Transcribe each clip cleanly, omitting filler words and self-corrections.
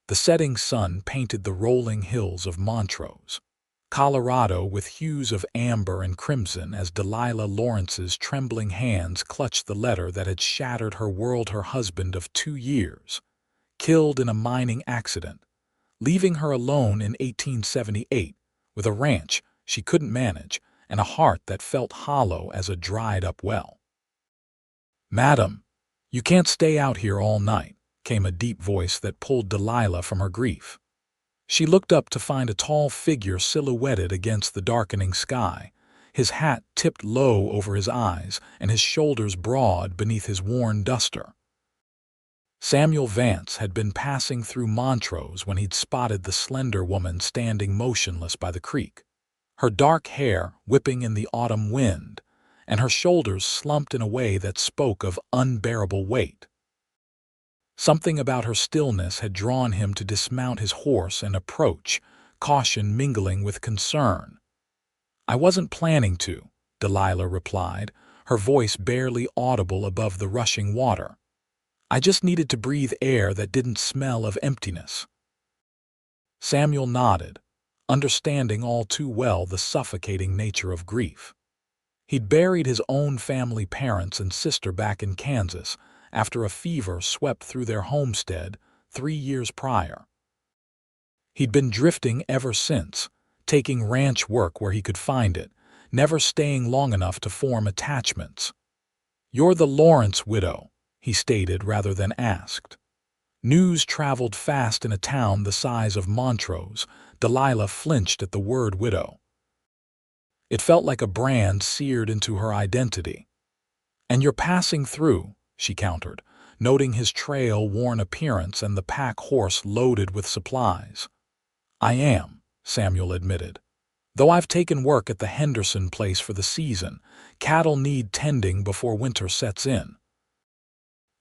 The setting sun painted the rolling hills of Montrose, Colorado, with hues of amber and crimson as Delilah Lawrence's trembling hands clutched the letter that had shattered her world. Her husband of 2 years, killed in a mining accident, leaving her alone in 1878 with a ranch she couldn't manage and a heart that felt hollow as a dried-up well. "Madam, you can't stay out here all night," came a deep voice that pulled Delilah from her grief. She looked up to find a tall figure silhouetted against the darkening sky, his hat tipped low over his eyes and his shoulders broad beneath his worn duster. Samuel Vance had been passing through Montrose when he'd spotted the slender woman standing motionless by the creek, her dark hair whipping in the autumn wind, and her shoulders slumped in a way that spoke of unbearable weight. Something about her stillness had drawn him to dismount his horse and approach, caution mingling with concern. "I wasn't planning to," Delilah replied, her voice barely audible above the rushing water. "I just needed to breathe air that didn't smell of emptiness." Samuel nodded, understanding all too well the suffocating nature of grief. He'd buried his own family parents and sister back in Kansas after a fever swept through their homestead 3 years prior. He'd been drifting ever since, taking ranch work where he could find it, never staying long enough to form attachments. "You're the Lawrence widow," he stated rather than asked. News traveled fast in a town the size of Montrose. Delilah flinched at the word widow. It felt like a brand seared into her identity. "And you're passing through," she countered, noting his trail-worn appearance and the pack horse loaded with supplies. "I am," Samuel admitted. "Though I've taken work at the Henderson place for the season, cattle need tending before winter sets in."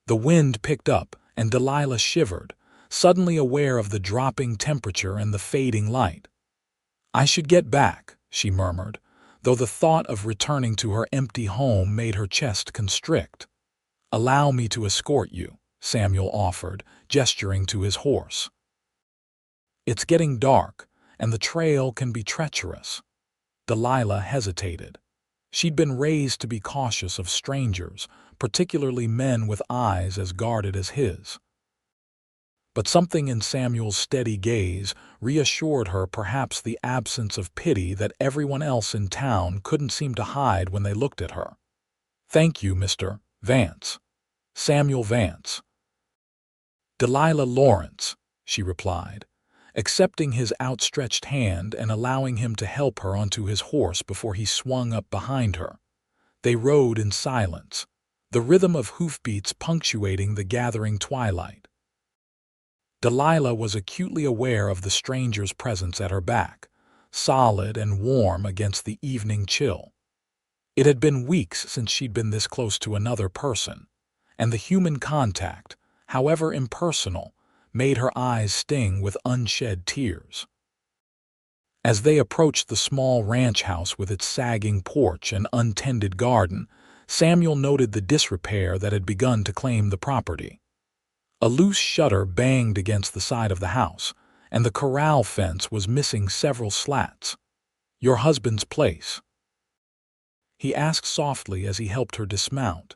The wind picked up, and Delilah shivered, suddenly aware of the dropping temperature and the fading light. "I should get back," she murmured, though the thought of returning to her empty home made her chest constrict. "Allow me to escort you," Samuel offered, gesturing to his horse. "It's getting dark, and the trail can be treacherous." Delilah hesitated. She'd been raised to be cautious of strangers, particularly men with eyes as guarded as his. But something in Samuel's steady gaze reassured her, perhaps the absence of pity that everyone else in town couldn't seem to hide when they looked at her. "Thank you, Mr. Vance." "Samuel Vance." "Delilah Lawrence," she replied, accepting his outstretched hand and allowing him to help her onto his horse before he swung up behind her. They rode in silence, the rhythm of hoofbeats punctuating the gathering twilight. Delilah was acutely aware of the stranger's presence at her back, solid and warm against the evening chill. It had been weeks since she'd been this close to another person, and the human contact, however impersonal, made her eyes sting with unshed tears. As they approached the small ranch house with its sagging porch and untended garden, Samuel noted the disrepair that had begun to claim the property. A loose shutter banged against the side of the house, and the corral fence was missing several slats. "Your husband's place?" he asked softly as he helped her dismount.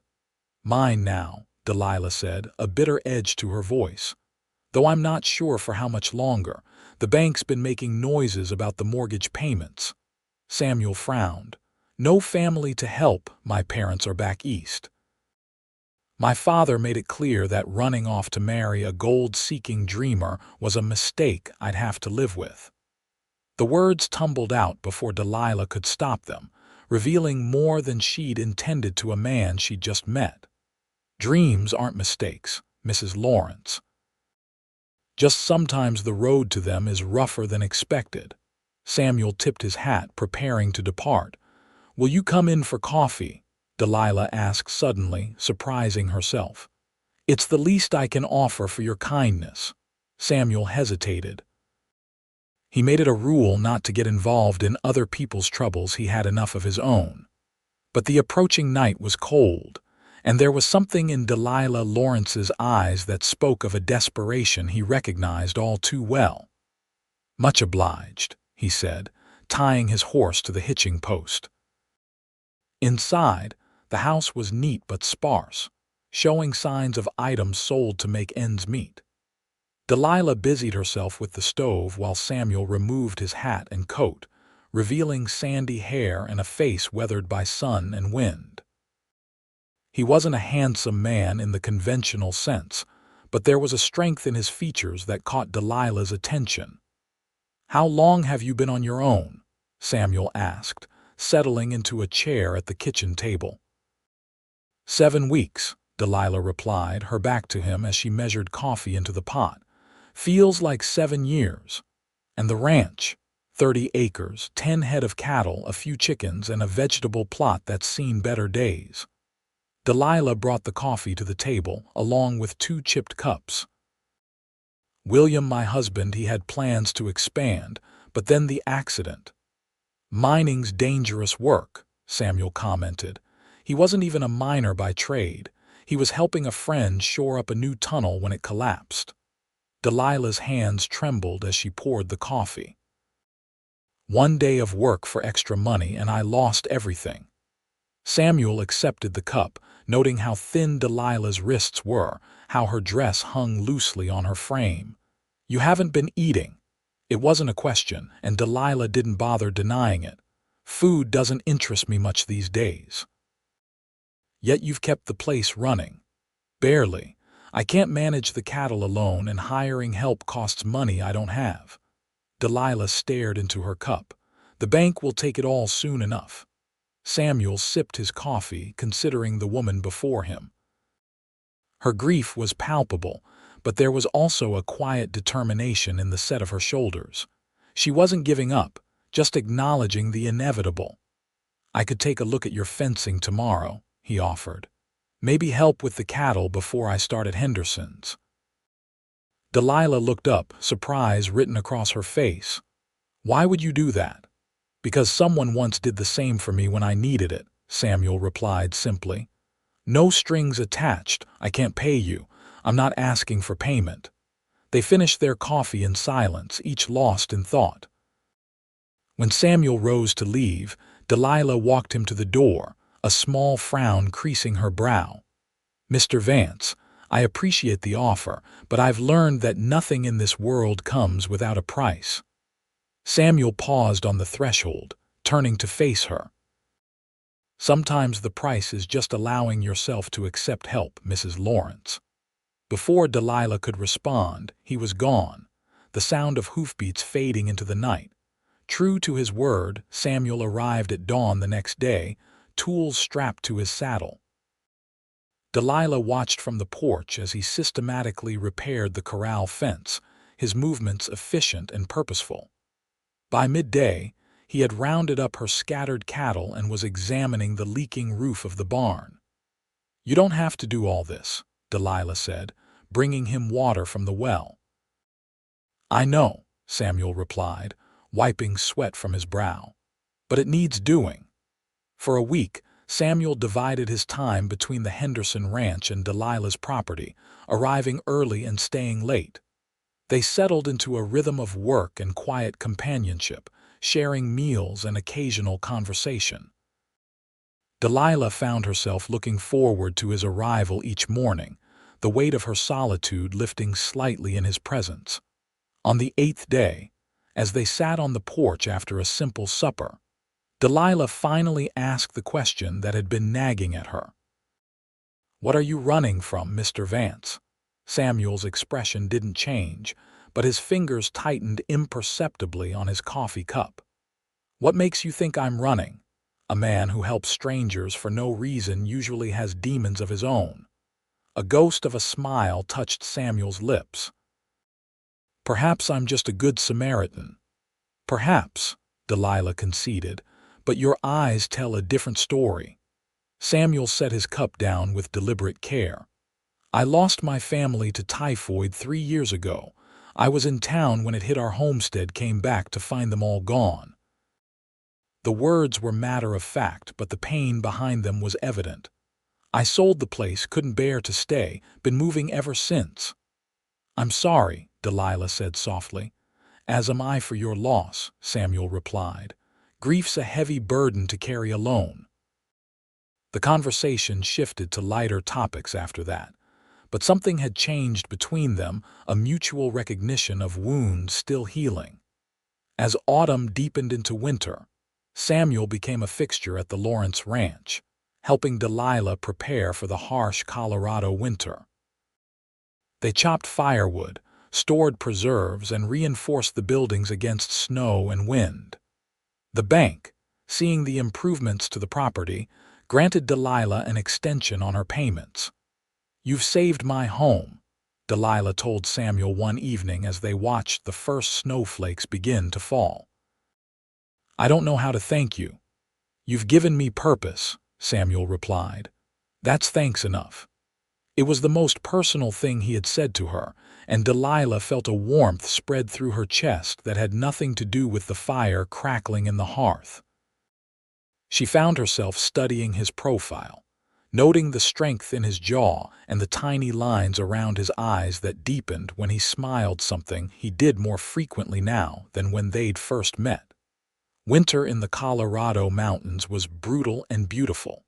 "Mine now," Delilah said, a bitter edge to her voice. "Though I'm not sure for how much longer. The bank's been making noises about the mortgage payments." Samuel frowned. "No family to help. My parents are back east. My father made it clear that running off to marry a gold-seeking dreamer was a mistake I'd have to live with." The words tumbled out before Delilah could stop them, revealing more than she'd intended to a man she'd just met. "Dreams aren't mistakes, Mrs. Lawrence. Just sometimes the road to them is rougher than expected." Samuel tipped his hat, preparing to depart. "Will you come in for coffee?" Delilah asked suddenly, surprising herself. "It's the least I can offer for your kindness." Samuel hesitated. He made it a rule not to get involved in other people's troubles. He had enough of his own. But the approaching night was cold, and there was something in Delilah Lawrence's eyes that spoke of a desperation he recognized all too well. "Much obliged," he said, tying his horse to the hitching post. Inside, the house was neat but sparse, showing signs of items sold to make ends meet. Delilah busied herself with the stove while Samuel removed his hat and coat, revealing sandy hair and a face weathered by sun and wind. He wasn't a handsome man in the conventional sense, but there was a strength in his features that caught Delilah's attention. "How long have you been on your own?" Samuel asked, settling into a chair at the kitchen table. "7 weeks," Delilah replied, her back to him as she measured coffee into the pot. "Feels like 7 years. And the ranch, 30 acres, 10 head of cattle, a few chickens, and a vegetable plot that's seen better days." Delilah brought the coffee to the table, along with 2 chipped cups. "William, my husband, he had plans to expand, but then the accident." "Mining's dangerous work," Samuel commented. He wasn't even a miner by trade. He was helping a friend shore up a new tunnel when it collapsed. Delilah's hands trembled as she poured the coffee. "1 day of work for extra money and I lost everything." Samuel accepted the cup, noting how thin Delilah's wrists were, how her dress hung loosely on her frame. "You haven't been eating." It wasn't a question, and Delilah didn't bother denying it. "Food doesn't interest me much these days." "Yet you've kept the place running." "Barely. I can't manage the cattle alone, and hiring help costs money I don't have." Delilah stared into her cup. "The bank will take it all soon enough." Samuel sipped his coffee, considering the woman before him. Her grief was palpable, but there was also a quiet determination in the set of her shoulders. She wasn't giving up, just acknowledging the inevitable. "I could take a look at your fencing tomorrow," he offered. "Maybe help with the cattle before I start at Henderson's." Delilah looked up, surprise written across her face. "Why would you do that?" "Because someone once did the same for me when I needed it," Samuel replied simply. "No strings attached. I can't pay you. I'm not asking for payment." They finished their coffee in silence, each lost in thought. When Samuel rose to leave, Delilah walked him to the door, a small frown creasing her brow. "Mr. Vance, I appreciate the offer, but I've learned that nothing in this world comes without a price." Samuel paused on the threshold, turning to face her. "Sometimes the price is just allowing yourself to accept help, Mrs. Lawrence." Before Delilah could respond, he was gone, the sound of hoofbeats fading into the night. True to his word, Samuel arrived at dawn the next day, tools strapped to his saddle. Delilah watched from the porch as he systematically repaired the corral fence, his movements efficient and purposeful. By midday, he had rounded up her scattered cattle and was examining the leaking roof of the barn. "You don't have to do all this," Delilah said, bringing him water from the well. "I know," Samuel replied, wiping sweat from his brow. "But it needs doing." For a week, Samuel divided his time between the Henderson ranch and Delilah's property, arriving early and staying late. They settled into a rhythm of work and quiet companionship, sharing meals and occasional conversation. Delilah found herself looking forward to his arrival each morning, the weight of her solitude lifting slightly in his presence. On the 8th day, as they sat on the porch after a simple supper, Delilah finally asked the question that had been nagging at her. "What are you running from, Mr. Vance?" Samuel's expression didn't change, but his fingers tightened imperceptibly on his coffee cup. "What makes you think I'm running? A man who helps strangers for no reason usually has demons of his own." A ghost of a smile touched Samuel's lips. "Perhaps I'm just a good Samaritan." "Perhaps," Delilah conceded, "but your eyes tell a different story." Samuel set his cup down with deliberate care. "I lost my family to typhoid 3 years ago. I was in town when it hit our homestead, came back to find them all gone." The words were matter of fact, but the pain behind them was evident. I sold the place, couldn't bear to stay, been moving ever since." "I'm sorry," Delilah said softly. "As am I for your loss," Samuel replied. "Grief's a heavy burden to carry alone." The conversation shifted to lighter topics after that, but something had changed between them, a mutual recognition of wounds still healing. As autumn deepened into winter, Samuel became a fixture at the Lawrence ranch, helping Delilah prepare for the harsh Colorado winter. They chopped firewood, stored preserves, and reinforced the buildings against snow and wind. The bank, seeing the improvements to the property, granted Delilah an extension on her payments. "You've saved my home," Delilah told Samuel one evening as they watched the first snowflakes begin to fall. "I don't know how to thank you." "You've given me purpose," Samuel replied. "That's thanks enough." It was the most personal thing he had said to her, and Delilah felt a warmth spread through her chest that had nothing to do with the fire crackling in the hearth. She found herself studying his profile, noting the strength in his jaw and the tiny lines around his eyes that deepened when he smiled, something he did more frequently now than when they'd first met. Winter in the Colorado mountains was brutal and beautiful.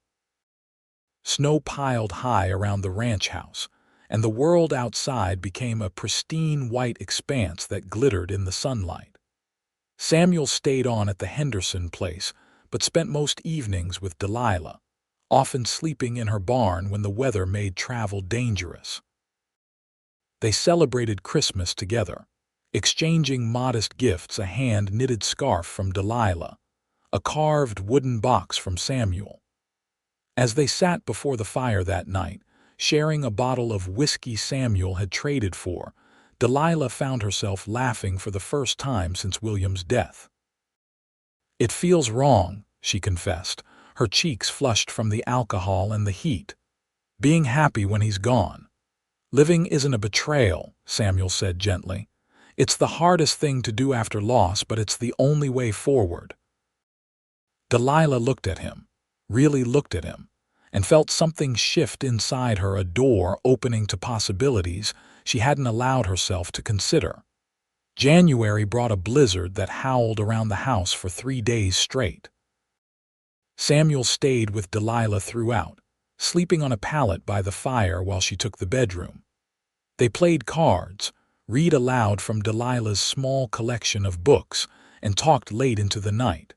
Snow piled high around the ranch house, and the world outside became a pristine white expanse that glittered in the sunlight. Samuel stayed on at the Henderson place, but spent most evenings with Delilah, often sleeping in her barn when the weather made travel dangerous. They celebrated Christmas together, exchanging modest gifts: a hand-knitted scarf from Delilah, a carved wooden box from Samuel. As they sat before the fire that night, sharing a bottle of whiskey Samuel had traded for, Delilah found herself laughing for the first time since William's death. "It feels wrong," she confessed, her cheeks flushed from the alcohol and the heat. "Being happy when he's gone. Living isn't a betrayal," Samuel said gently. "It's the hardest thing to do after loss, but it's the only way forward." Delilah looked at him, really looked at him, and felt something shift inside her, a door opening to possibilities she hadn't allowed herself to consider. January brought a blizzard that howled around the house for 3 days straight. Samuel stayed with Delilah throughout, sleeping on a pallet by the fire while she took the bedroom. They played cards, read aloud from Delilah's small collection of books, and talked late into the night.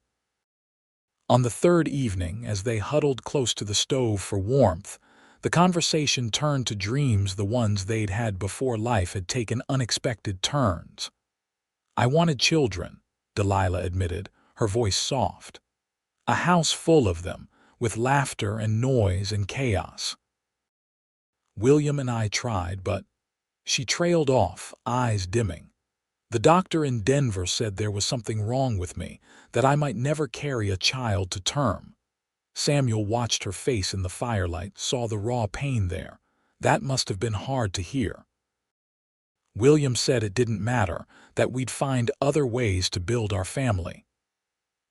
On the third evening, as they huddled close to the stove for warmth, the conversation turned to dreams, the ones they'd had before life had taken unexpected turns. "I wanted children," Delilah admitted, her voice soft. "A house full of them, with laughter and noise and chaos. William and I tried, but—" She trailed off, eyes dimming. "The doctor in Denver said there was something wrong with me, that I might never carry a child to term." Samuel watched her face in the firelight, saw the raw pain there. That must have been hard to hear. "William said it didn't matter, that we'd find other ways to build our family."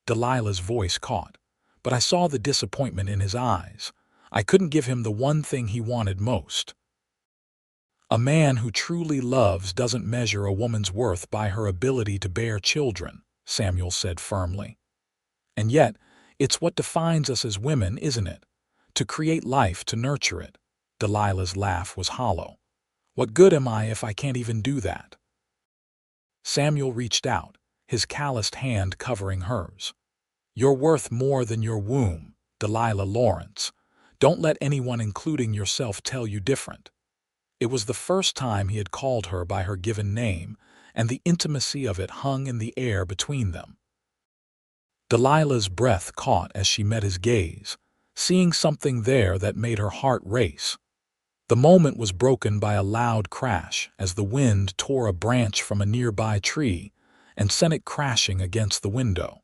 Delilah's voice caught, but I saw the disappointment in his eyes. "I couldn't give him the one thing he wanted most." "A man who truly loves doesn't measure a woman's worth by her ability to bear children," Samuel said firmly. "And yet, it's what defines us as women, isn't it? To create life, to nurture it." Delilah's laugh was hollow. "What good am I if I can't even do that?" Samuel reached out, his calloused hand covering hers. "You're worth more than your womb, Delilah Lawrence. Don't let anyone, including yourself, tell you different." It was the first time he had called her by her given name, and the intimacy of it hung in the air between them. Delilah's breath caught as she met his gaze, seeing something there that made her heart race. The moment was broken by a loud crash as the wind tore a branch from a nearby tree and sent it crashing against the window.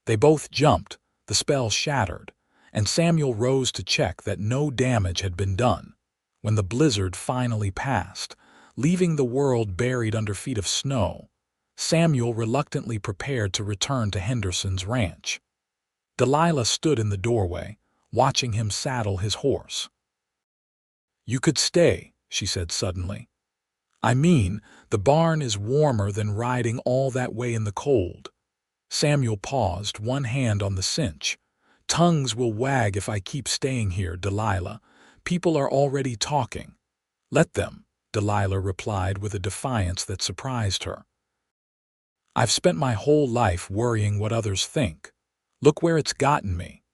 They both jumped, the spell shattered, and Samuel rose to check that no damage had been done. When the blizzard finally passed, leaving the world buried under feet of snow, Samuel reluctantly prepared to return to Henderson's ranch. Delilah stood in the doorway, watching him saddle his horse. "You could stay," she said suddenly. "I mean, the barn is warmer than riding all that way in the cold." Samuel paused, one hand on the cinch. "Tongues will wag if I keep staying here, Delilah. People are already talking." "Let them," Delilah replied with a defiance that surprised her. "I've spent my whole life worrying what others think. Look where it's gotten me."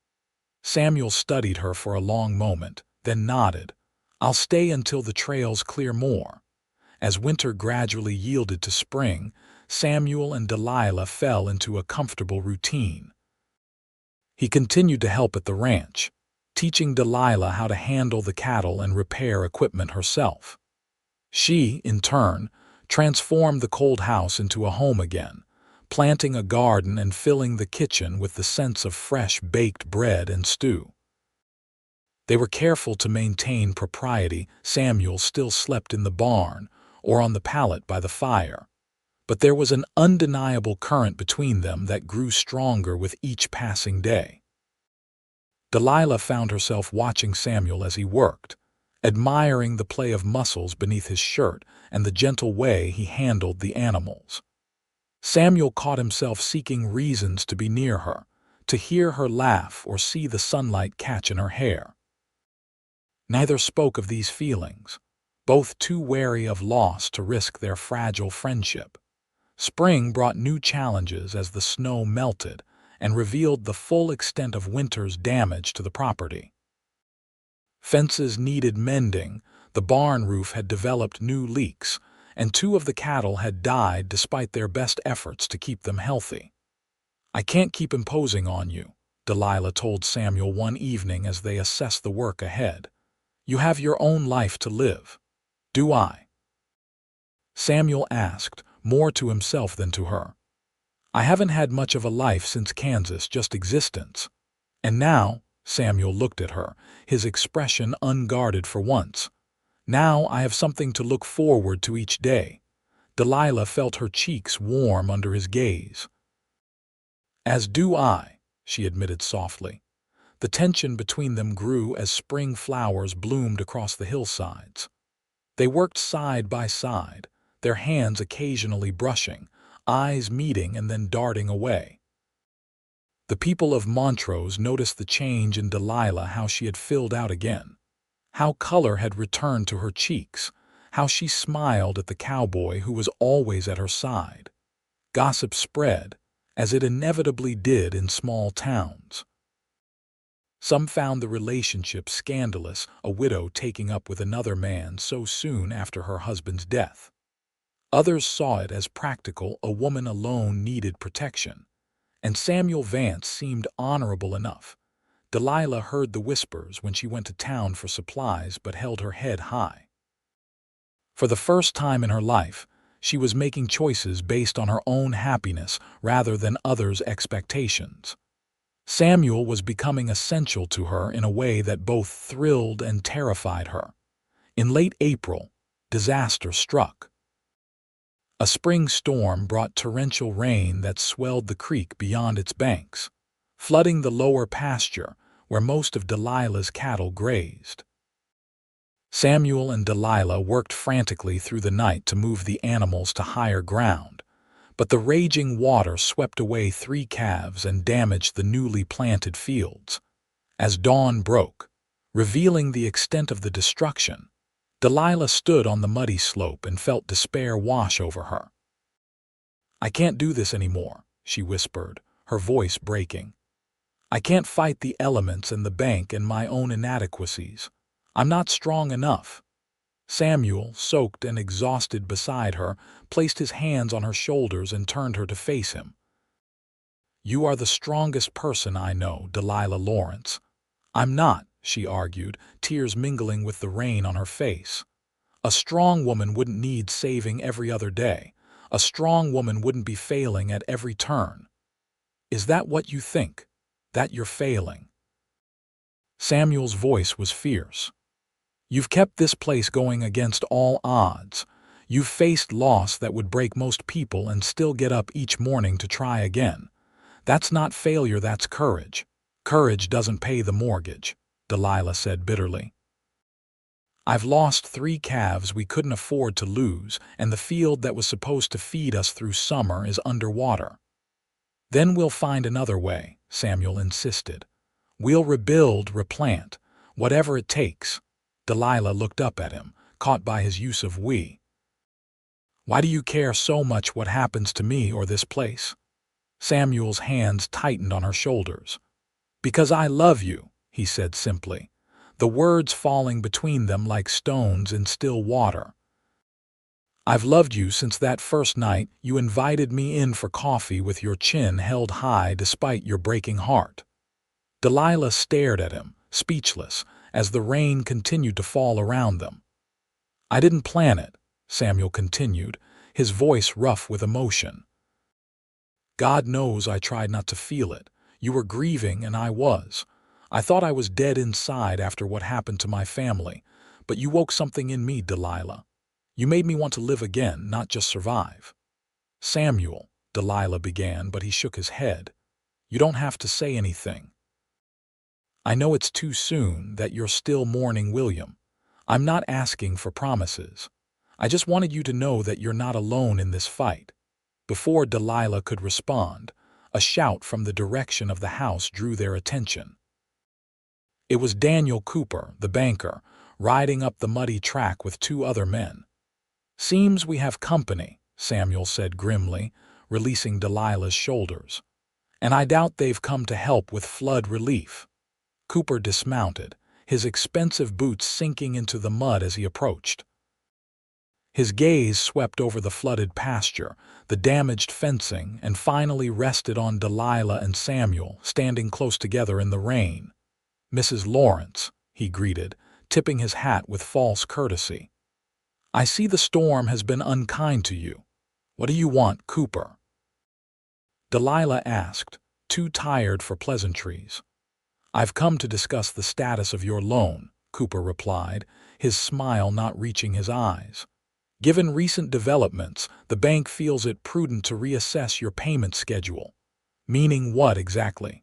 Samuel studied her for a long moment, then nodded. "I'll stay until the trails clear more." As winter gradually yielded to spring, Samuel and Delilah fell into a comfortable routine. He continued to help at the ranch, teaching Delilah how to handle the cattle and repair equipment herself. She, in turn, transformed the cold house into a home again, planting a garden and filling the kitchen with the scents of fresh baked bread and stew. They were careful to maintain propriety. Samuel still slept in the barn or on the pallet by the fire, but there was an undeniable current between them that grew stronger with each passing day. Delilah found herself watching Samuel as he worked, admiring the play of muscles beneath his shirt and the gentle way he handled the animals. Samuel caught himself seeking reasons to be near her, to hear her laugh or see the sunlight catch in her hair. Neither spoke of these feelings, both too wary of loss to risk their fragile friendship. Spring brought new challenges as the snow melted and revealed the full extent of winter's damage to the property. Fences needed mending, the barn roof had developed new leaks, and 2 of the cattle had died despite their best efforts to keep them healthy. "I can't keep imposing on you," Delilah told Samuel one evening as they assessed the work ahead. "You have your own life to live." "Do I?" Samuel asked, more to himself than to her. "I haven't had much of a life since Kansas, just existence." "And now," Samuel looked at her, his expression unguarded for once, "now I have something to look forward to each day." Delilah felt her cheeks warm under his gaze. "As do I," she admitted softly. The tension between them grew as spring flowers bloomed across the hillsides. They worked side by side, their hands occasionally brushing, eyes meeting and then darting away. The people of Montrose noticed the change in Delilah, how she had filled out again, how color had returned to her cheeks, how she smiled at the cowboy who was always at her side. Gossip spread, as it inevitably did in small towns. Some found the relationship scandalous, a widow taking up with another man so soon after her husband's death. Others saw it as practical, a woman alone needed protection. And Samuel Vance seemed honorable enough. Delilah heard the whispers when she went to town for supplies but held her head high. For the first time in her life, she was making choices based on her own happiness rather than others' expectations. Samuel was becoming essential to her in a way that both thrilled and terrified her. In late April, disaster struck. A spring storm brought torrential rain that swelled the creek beyond its banks, flooding the lower pasture where most of Delilah's cattle grazed. Samuel and Delilah worked frantically through the night to move the animals to higher ground, but the raging water swept away 3 calves and damaged the newly planted fields. As dawn broke, revealing the extent of the destruction, Delilah stood on the muddy slope and felt despair wash over her. "I can't do this anymore," she whispered, her voice breaking. "I can't fight the elements and the bank and my own inadequacies. I'm not strong enough." Samuel, soaked and exhausted beside her, placed his hands on her shoulders and turned her to face him. "You are the strongest person I know, Delilah Lawrence." "I'm not," she argued, tears mingling with the rain on her face. "A strong woman wouldn't need saving every other day. A strong woman wouldn't be failing at every turn." "Is that what you think? That you're failing?" Samuel's voice was fierce. "You've kept this place going against all odds. You've faced loss that would break most people and still get up each morning to try again. That's not failure, that's courage. Courage doesn't pay the mortgage, Delilah said bitterly. I've lost 3 calves we couldn't afford to lose, and the field that was supposed to feed us through summer is underwater. Then we'll find another way, Samuel insisted. We'll rebuild, replant, whatever it takes. Delilah looked up at him, caught by his use of we. Why do you care so much what happens to me or this place? Samuel's hands tightened on her shoulders. Because I love you, he said simply, the words falling between them like stones in still water. I've loved you since that first night you invited me in for coffee with your chin held high despite your breaking heart. Delilah stared at him, speechless, as the rain continued to fall around them. I didn't plan it, Samuel continued, his voice rough with emotion. God knows I tried not to feel it. You were grieving and I was. I thought I was dead inside after what happened to my family, but you woke something in me, Delilah. You made me want to live again, not just survive. Samuel, Delilah began, but he shook his head. You don't have to say anything. I know it's too soon, that you're still mourning William. I'm not asking for promises. I just wanted you to know that you're not alone in this fight. Before Delilah could respond, a shout from the direction of the house drew their attention. It was Daniel Cooper, the banker, riding up the muddy track with 2 other men. Seems we have company, Samuel said grimly, releasing Delilah's shoulders. And I doubt they've come to help with flood relief. Cooper dismounted, his expensive boots sinking into the mud as he approached. His gaze swept over the flooded pasture, the damaged fencing, and finally rested on Delilah and Samuel, standing close together in the rain. Mrs. Lawrence, he greeted, tipping his hat with false courtesy. I see the storm has been unkind to you. What do you want, Cooper? Delilah asked, too tired for pleasantries. I've come to discuss the status of your loan, Cooper replied, his smile not reaching his eyes. Given recent developments, the bank feels it prudent to reassess your payment schedule. Meaning what exactly?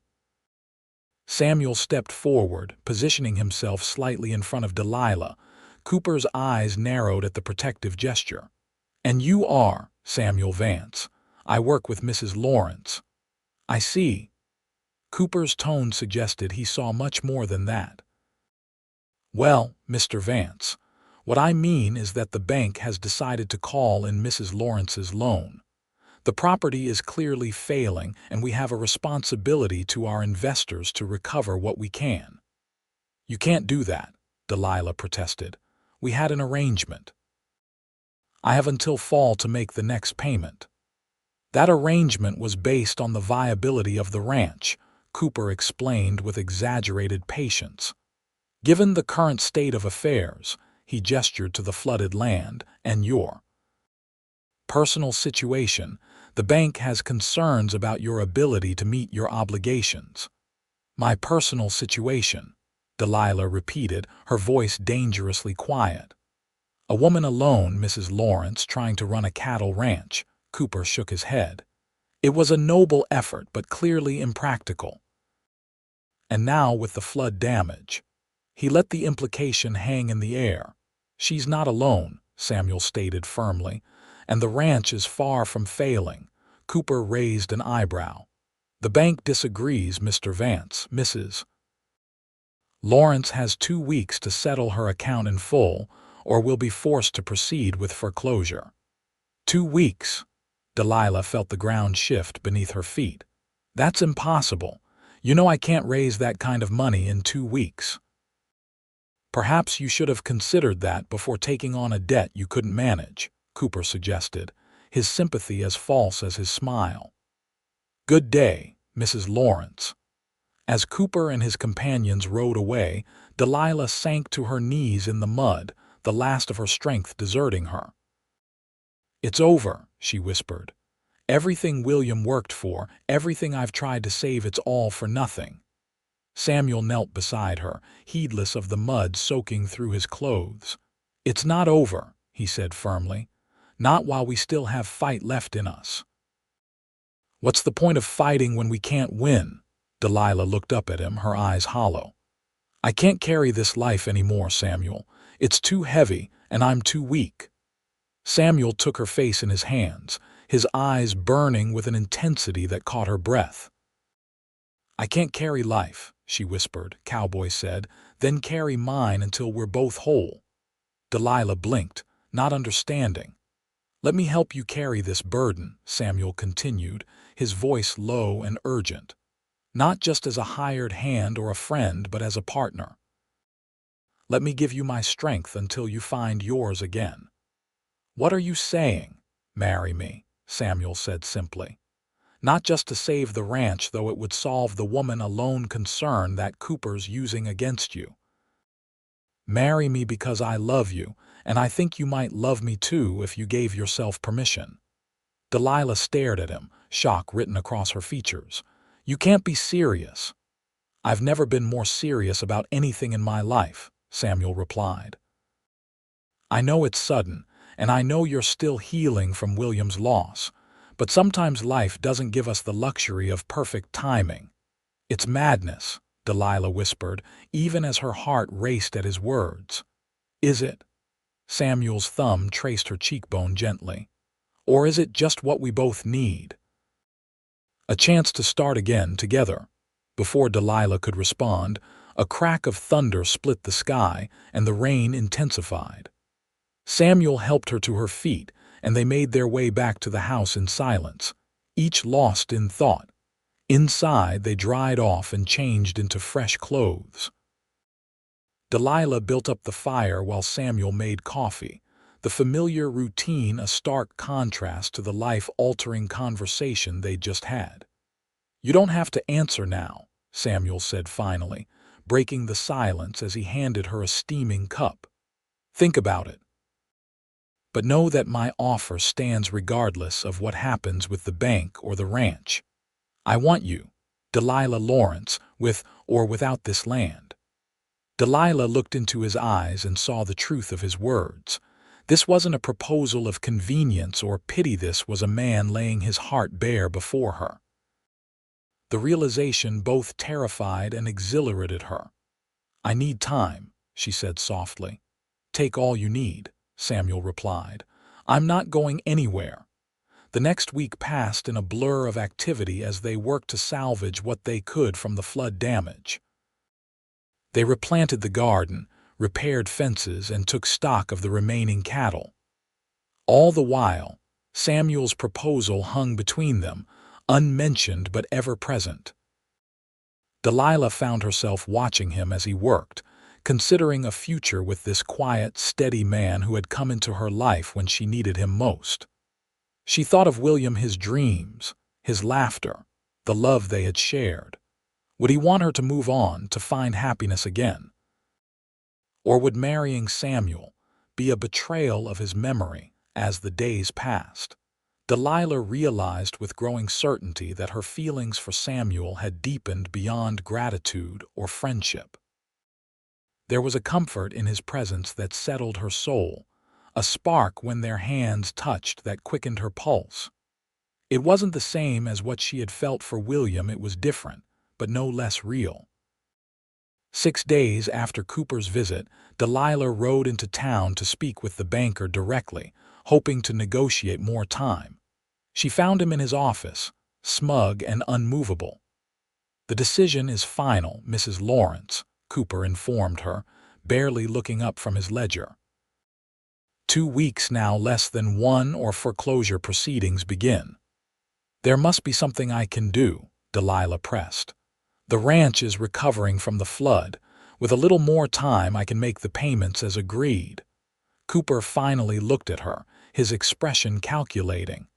Samuel stepped forward, positioning himself slightly in front of Delilah. Cooper's eyes narrowed at the protective gesture. And you are Samuel Vance. I work with Mrs. Lawrence. I see. Cooper's tone suggested he saw much more than that. Well, Mr. Vance, what I mean is that the bank has decided to call in Mrs. Lawrence's loan. The property is clearly failing, and we have a responsibility to our investors to recover what we can. You can't do that, Delilah protested. We had an arrangement. I have until fall to make the next payment. That arrangement was based on the viability of the ranch, Cooper explained with exaggerated patience. Given the current state of affairs, he gestured to the flooded land, and your personal situation, the bank has concerns about your ability to meet your obligations. My personal situation, Delilah repeated, her voice dangerously quiet. A woman alone, Mrs. Lawrence, trying to run a cattle ranch, Cooper shook his head. It was a noble effort, but clearly impractical. And now with the flood damage. He let the implication hang in the air. She's not alone, Samuel stated firmly, and the ranch is far from failing. Cooper raised an eyebrow. The bank disagrees, Mr. Vance. Mrs. Lawrence has 2 weeks to settle her account in full, or will be forced to proceed with foreclosure. 2 weeks. Delilah felt the ground shift beneath her feet. That's impossible. You know I can't raise that kind of money in 2 weeks. Perhaps you should have considered that before taking on a debt you couldn't manage, Cooper suggested, his sympathy as false as his smile. Good day, Mrs. Lawrence. As Cooper and his companions rode away, Delilah sank to her knees in the mud, the last of her strength deserting her. It's over, she whispered. Everything William worked for, everything I've tried to save, it's all for nothing. Samuel knelt beside her, heedless of the mud soaking through his clothes. It's not over, he said firmly. Not while we still have fight left in us. What's the point of fighting when we can't win? Delilah looked up at him, her eyes hollow. "I can't carry this life anymore, Samuel. It's too heavy, and I'm too weak." Samuel took her face in his hands, his eyes burning with an intensity that caught her breath. "I can't carry life," she whispered, Cowboy said, "then carry mine until we're both whole." Delilah blinked, not understanding. "Let me help you carry this burden," Samuel continued, his voice low and urgent. "Not just as a hired hand or a friend, but as a partner. Let me give you my strength until you find yours again." "What are you saying?" "Marry me," Samuel said simply. "Not just to save the ranch, though it would solve the woman alone concern that Cooper's using against you. Marry me because I love you, and I think you might love me too if you gave yourself permission." Delilah stared at him, shock written across her features. "You can't be serious." "I've never been more serious about anything in my life," Samuel replied. "I know it's sudden, and I know you're still healing from William's loss, but sometimes life doesn't give us the luxury of perfect timing." "It's madness," Delilah whispered, even as her heart raced at his words. "Is it?" Samuel's thumb traced her cheekbone gently. "Or is it just what we both need? A chance to start again together?" Before Delilah could respond, a crack of thunder split the sky, and the rain intensified. Samuel helped her to her feet, and they made their way back to the house in silence, each lost in thought. Inside, they dried off and changed into fresh clothes. Delilah built up the fire while Samuel made coffee, the familiar routine a stark contrast to the life-altering conversation they'd just had. "You don't have to answer now," Samuel said finally, breaking the silence as he handed her a steaming cup. "Think about it. But know that my offer stands regardless of what happens with the bank or the ranch. I want you, Delilah Lawrence, with or without this land." Delilah looked into his eyes and saw the truth of his words. This wasn't a proposal of convenience or pity, this was a man laying his heart bare before her. The realization both terrified and exhilarated her. "I need time," she said softly. "Take all you need," Samuel replied. "I'm not going anywhere." The next week passed in a blur of activity as they worked to salvage what they could from the flood damage. They replanted the garden, repaired fences, and took stock of the remaining cattle. All the while, Samuel's proposal hung between them, unmentioned but ever present. Delilah found herself watching him as he worked, considering a future with this quiet, steady man who had come into her life when she needed him most. She thought of William, his dreams, his laughter, the love they had shared. Would he want her to move on, to find happiness again? Or would marrying Samuel be a betrayal of his memory as the days passed? Delilah realized with growing certainty that her feelings for Samuel had deepened beyond gratitude or friendship. There was a comfort in his presence that settled her soul, a spark when their hands touched that quickened her pulse. It wasn't the same as what she had felt for William, it was different, but no less real. 6 days after Cooper's visit, Delilah rode into town to speak with the banker directly, hoping to negotiate more time. She found him in his office, smug and unmovable. "The decision is final, Mrs. Lawrence," Cooper informed her, barely looking up from his ledger. 2 weeks now less than one or foreclosure proceedings begin. "There must be something I can do," Delilah pressed. "The ranch is recovering from the flood. With a little more time I can make the payments as agreed." Cooper finally looked at her, his expression calculating.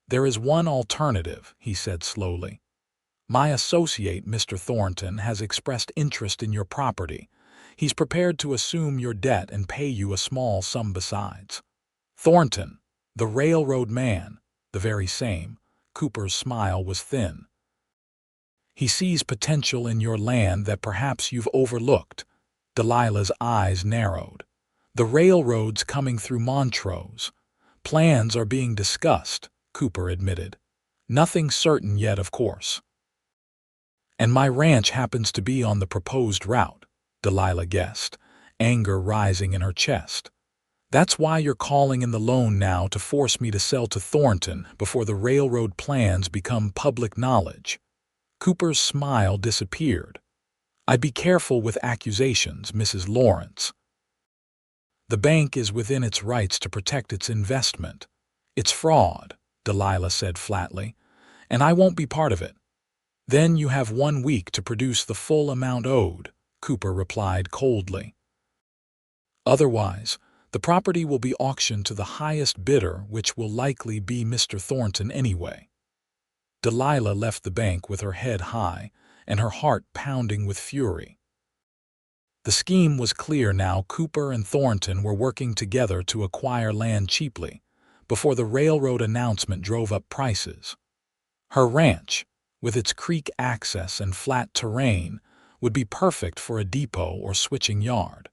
"There is one alternative," he said slowly. "My associate, Mr. Thornton, has expressed interest in your property. He's prepared to assume your debt and pay you a small sum besides." "Thornton, the railroad man," "The very same." Cooper's smile was thin. "He sees potential in your land that perhaps you've overlooked." Delilah's eyes narrowed. "The railroad's coming through Montrose. Plans are being discussed," Cooper admitted. "Nothing certain yet, of course." And my ranch happens to be on the proposed route, Delilah guessed, anger rising in her chest. That's why you're calling in the loan now to force me to sell to Thornton before the railroad plans become public knowledge. Cooper's smile disappeared. I'd be careful with accusations, Mrs. Lawrence. The bank is within its rights to protect its investment. It's fraud, Delilah said flatly, and I won't be part of it. Then you have 1 week to produce the full amount owed, Cooper replied coldly. Otherwise, the property will be auctioned to the highest bidder, which will likely be Mr. Thornton anyway. Delilah left the bank with her head high and her heart pounding with fury. The scheme was clear now. Cooper and Thornton were working together to acquire land cheaply before the railroad announcement drove up prices. Her ranch, with its creek access and flat terrain, would be perfect for a depot or switching yard.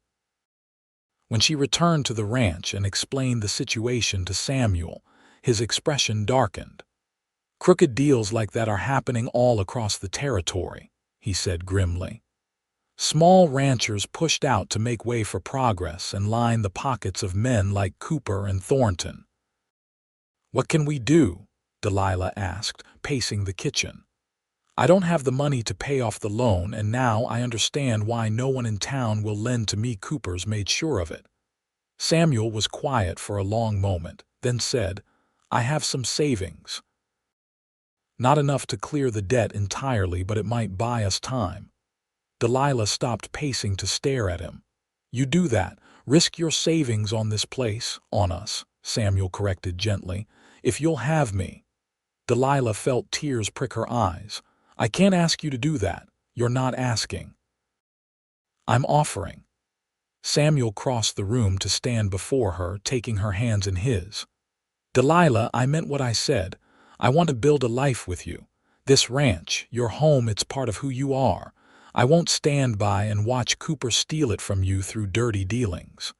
When she returned to the ranch and explained the situation to Samuel, his expression darkened. Crooked deals like that are happening all across the territory, he said grimly. Small ranchers pushed out to make way for progress and line the pockets of men like Cooper and Thornton. What can we do? Delilah asked, pacing the kitchen. I don't have the money to pay off the loan, and now I understand why no one in town will lend to me. Cooper's made sure of it. Samuel was quiet for a long moment, then said, I have some savings. Not enough to clear the debt entirely, but it might buy us time. Delilah stopped pacing to stare at him. You do that. Risk your savings on this place, on us, Samuel corrected gently. If you'll have me. Delilah felt tears prick her eyes. I can't ask you to do that. You're not asking. I'm offering. Samuel crossed the room to stand before her, taking her hands in his. Delilah, I meant what I said. I want to build a life with you. This ranch, your home, it's part of who you are. I won't stand by and watch Cooper steal it from you through dirty dealings.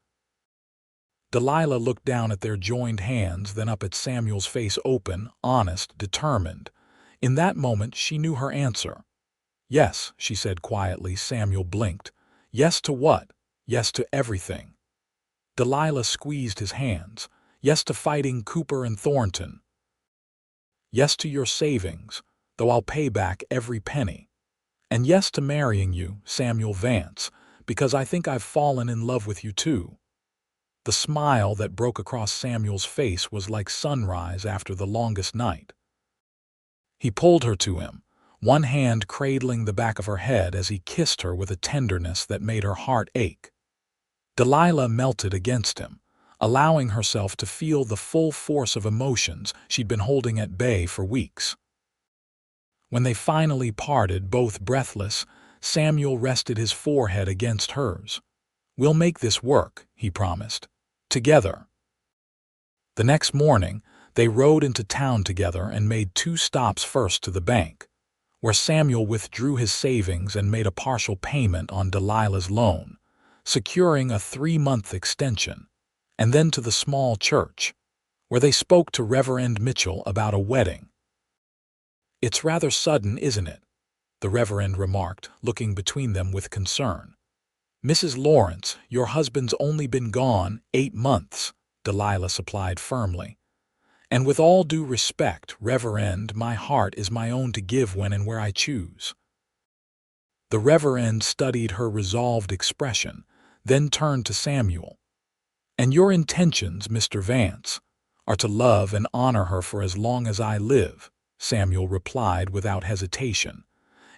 Delilah looked down at their joined hands, then up at Samuel's face, open, honest, determined. In that moment, she knew her answer. Yes, she said quietly. Samuel blinked. Yes to what? Yes to everything. Delilah squeezed his hands. Yes to fighting Cooper and Thornton. Yes to your savings, though I'll pay back every penny. And yes to marrying you, Samuel Vance, because I think I've fallen in love with you too. The smile that broke across Samuel's face was like sunrise after the longest night. He pulled her to him, one hand cradling the back of her head as he kissed her with a tenderness that made her heart ache. Delilah melted against him, allowing herself to feel the full force of emotions she'd been holding at bay for weeks. When they finally parted, both breathless, Samuel rested his forehead against hers. We'll make this work, he promised. Together. The next morning, they rode into town together and made 2 stops, first to the bank, where Samuel withdrew his savings and made a partial payment on Delilah's loan, securing a 3-month extension, and then to the small church, where they spoke to Reverend Mitchell about a wedding. It's rather sudden, isn't it? The Reverend remarked, looking between them with concern. Mrs. Lawrence, your husband's only been gone 8 months, Delilah supplied firmly. And with all due respect, Reverend, my heart is my own to give when and where I choose. The Reverend studied her resolved expression, then turned to Samuel. And your intentions, Mr. Vance, are to love and honor her for as long as I live, Samuel replied without hesitation,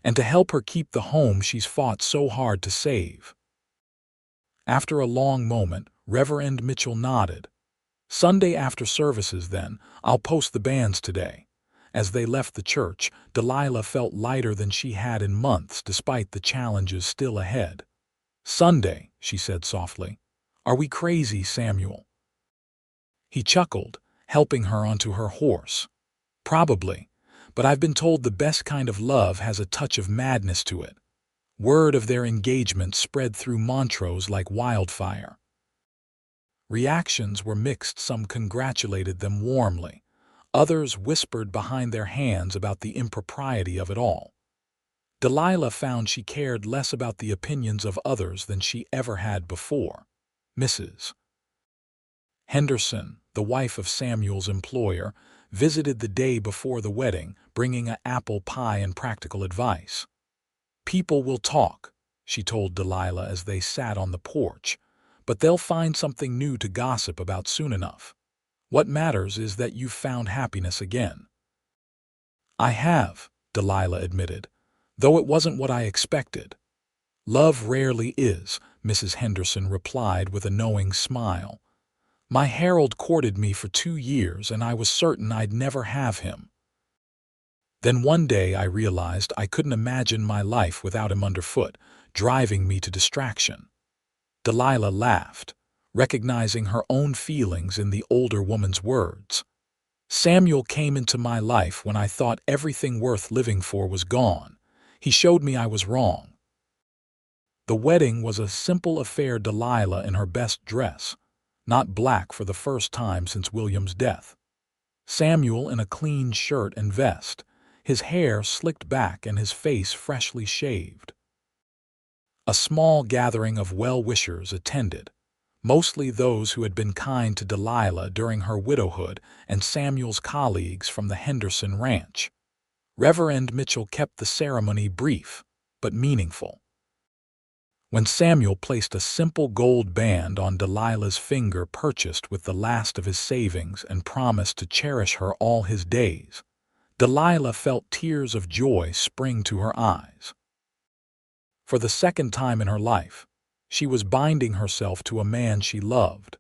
and to help her keep the home she's fought so hard to save. After a long moment, Reverend Mitchell nodded. Sunday after services, then. I'll post the banns today. As they left the church, Delilah felt lighter than she had in months, despite the challenges still ahead. Sunday, she said softly. Are we crazy, Samuel? He chuckled, helping her onto her horse. Probably, but I've been told the best kind of love has a touch of madness to it. Word of their engagement spread through Montrose like wildfire. Reactions were mixed. Some congratulated them warmly. Others whispered behind their hands about the impropriety of it all. Delilah found she cared less about the opinions of others than she ever had before. Mrs. Henderson, the wife of Samuel's employer, visited the day before the wedding, bringing an apple pie and practical advice. "People will talk," she told Delilah as they sat on the porch, "but they'll find something new to gossip about soon enough. What matters is that you've found happiness again." "I have," Delilah admitted, "though it wasn't what I expected." "Love rarely is," Mrs. Henderson replied with a knowing smile. "My Harold courted me for 2 years, and I was certain I'd never have him. Then one day I realized I couldn't imagine my life without him underfoot, driving me to distraction." Delilah laughed, recognizing her own feelings in the older woman's words. "Samuel came into my life when I thought everything worth living for was gone. He showed me I was wrong." The wedding was a simple affair. Delilah in her best dress, not black for the first time since William's death. Samuel in a clean shirt and vest, his hair slicked back and his face freshly shaved. A small gathering of well-wishers attended, mostly those who had been kind to Delilah during her widowhood and Samuel's colleagues from the Henderson ranch. Reverend Mitchell kept the ceremony brief, but meaningful. When Samuel placed a simple gold band on Delilah's finger purchased with the last of his savings and promised to cherish her all his days, Delilah felt tears of joy spring to her eyes. For the second time in her life, she was binding herself to a man she loved,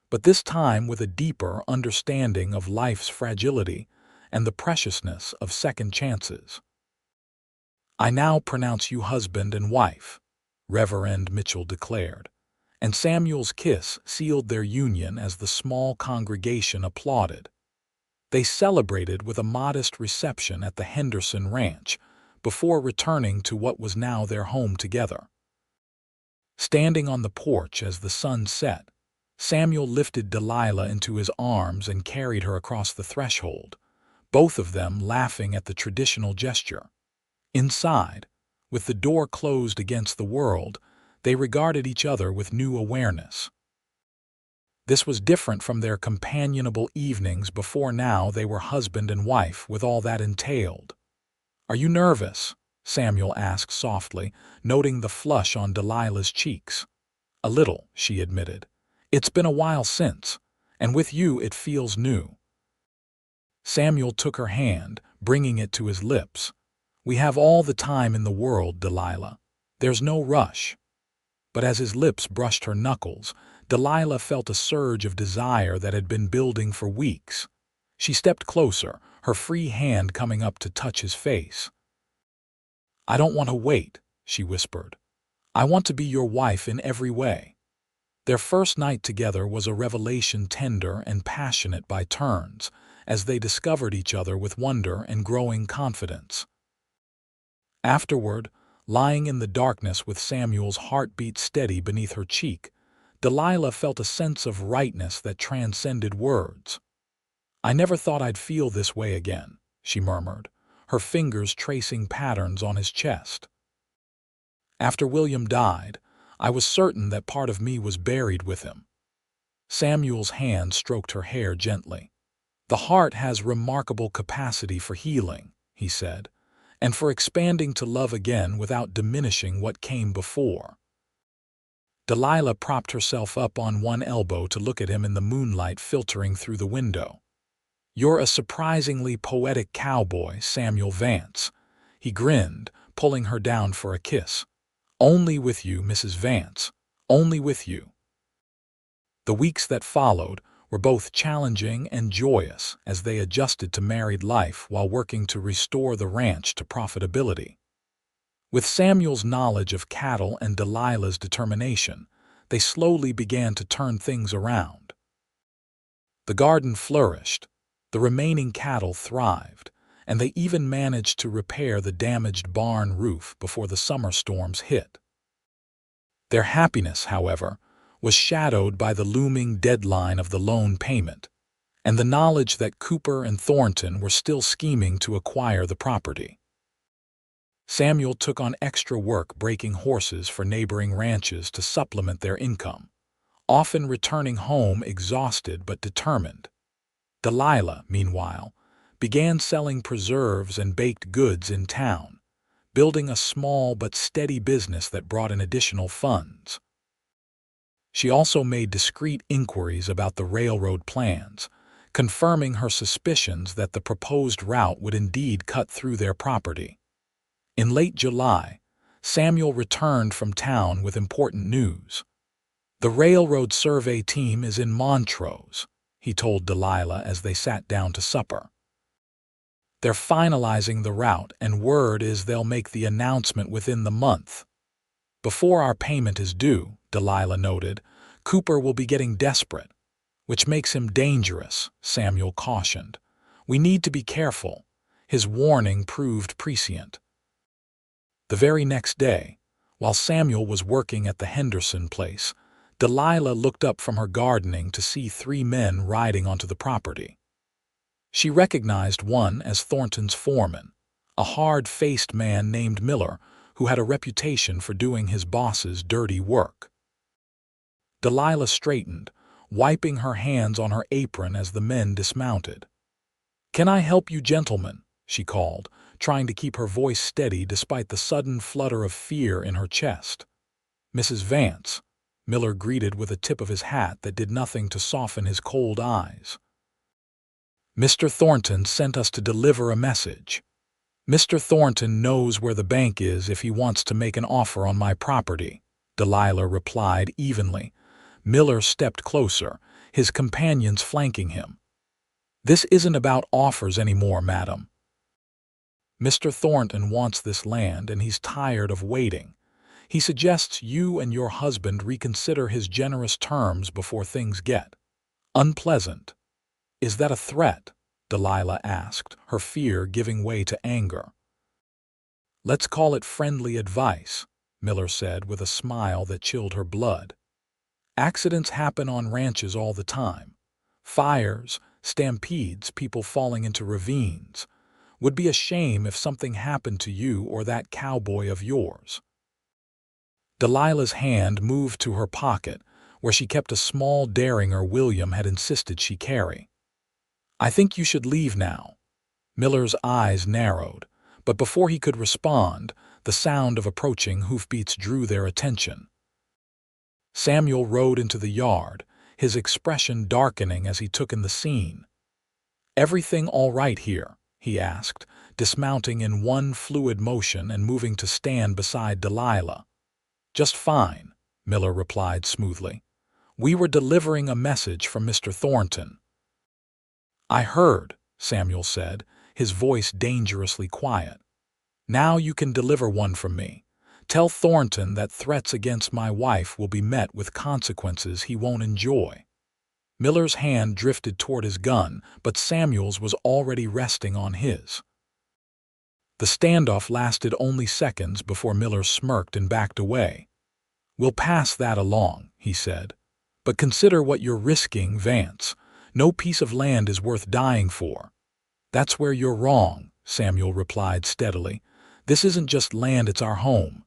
but this time with a deeper understanding of life's fragility and the preciousness of second chances. "I now pronounce you husband and wife," Reverend Mitchell declared, and Samuel's kiss sealed their union as the small congregation applauded. They celebrated with a modest reception at the Henderson ranch before returning to what was now their home together. Standing on the porch as the sun set, Samuel lifted Delilah into his arms and carried her across the threshold, both of them laughing at the traditional gesture. Inside, with the door closed against the world, they regarded each other with new awareness. This was different from their companionable evenings before. Now they were husband and wife with all that entailed. "Are you nervous?" Samuel asked softly, noting the flush on Delilah's cheeks. "A little," she admitted. "It's been a while since, and with you it feels new." Samuel took her hand, bringing it to his lips. "We have all the time in the world, Delilah. There's no rush." But as his lips brushed her knuckles, Delilah felt a surge of desire that had been building for weeks. She stepped closer, her free hand coming up to touch his face. "I don't want to wait," she whispered. "I want to be your wife in every way." Their first night together was a revelation, tender and passionate by turns, as they discovered each other with wonder and growing confidence. Afterward, lying in the darkness with Samuel's heartbeat steady beneath her cheek, Delilah felt a sense of rightness that transcended words. "I never thought I'd feel this way again," she murmured, her fingers tracing patterns on his chest. "After William died, I was certain that part of me was buried with him." Samuel's hand stroked her hair gently. "The heart has remarkable capacity for healing," he said, "and for expanding to love again without diminishing what came before." Delilah propped herself up on one elbow to look at him in the moonlight filtering through the window. "You're a surprisingly poetic cowboy, Samuel Vance," he grinned, pulling her down for a kiss. "Only with you, Mrs. Vance, only with you." The weeks that followed were both challenging and joyous as they adjusted to married life while working to restore the ranch to profitability. With Samuel's knowledge of cattle and Delilah's determination, they slowly began to turn things around. The garden flourished, the remaining cattle thrived, and they even managed to repair the damaged barn roof before the summer storms hit. Their happiness, however, was shadowed by the looming deadline of the loan payment, and the knowledge that Cooper and Thornton were still scheming to acquire the property. Samuel took on extra work breaking horses for neighboring ranches to supplement their income, often returning home exhausted but determined. Delilah, meanwhile, began selling preserves and baked goods in town, building a small but steady business that brought in additional funds. She also made discreet inquiries about the railroad plans, confirming her suspicions that the proposed route would indeed cut through their property. In late July, Samuel returned from town with important news. "The railroad survey team is in Montrose," he told Delilah as they sat down to supper. "They're finalizing the route, and word is they'll make the announcement within the month. Before our payment is due," Delilah noted, "Cooper will be getting desperate." "Which makes him dangerous," Samuel cautioned. "We need to be careful." His warning proved prescient. The very next day, while Samuel was working at the Henderson place, Delilah looked up from her gardening to see 3 men riding onto the property. She recognized one as Thornton's foreman, a hard-faced man named Miller who had a reputation for doing his boss's dirty work. Delilah straightened, wiping her hands on her apron as the men dismounted. "Can I help you, gentlemen?" she called, trying to keep her voice steady despite the sudden flutter of fear in her chest. "Mrs. Vance," Miller greeted with a tip of his hat that did nothing to soften his cold eyes. "Mr. Thornton sent us to deliver a message. Mr. Thornton knows where the bank is if he wants to make an offer on my property," Delilah replied evenly. Miller stepped closer, his companions flanking him. "This isn't about offers anymore, madam. Mr. Thornton wants this land and he's tired of waiting. He suggests you and your husband reconsider his generous terms before things get unpleasant." "Is that a threat?" Delilah asked, her fear giving way to anger. "Let's call it friendly advice," Miller said with a smile that chilled her blood. "Accidents happen on ranches all the time. Fires, stampedes, people falling into ravines. Would be a shame if something happened to you or that cowboy of yours." Delilah's hand moved to her pocket, where she kept a small derringer William had insisted she carry. "I think you should leave now." Miller's eyes narrowed, but before he could respond, the sound of approaching hoofbeats drew their attention. Samuel rode into the yard, his expression darkening as he took in the scene. "Everything all right here?" he asked, dismounting in one fluid motion and moving to stand beside Delilah. "Just fine," Miller replied smoothly. "We were delivering a message from Mr. Thornton." "I heard," Samuel said, his voice dangerously quiet. "Now you can deliver one from me. Tell Thornton that threats against my wife will be met with consequences he won't enjoy." Miller's hand drifted toward his gun, but Samuel's was already resting on his. The standoff lasted only seconds before Miller smirked and backed away. "We'll pass that along," he said. "But consider what you're risking, Vance. No piece of land is worth dying for." "That's where you're wrong," Samuel replied steadily. "This isn't just land, it's our home.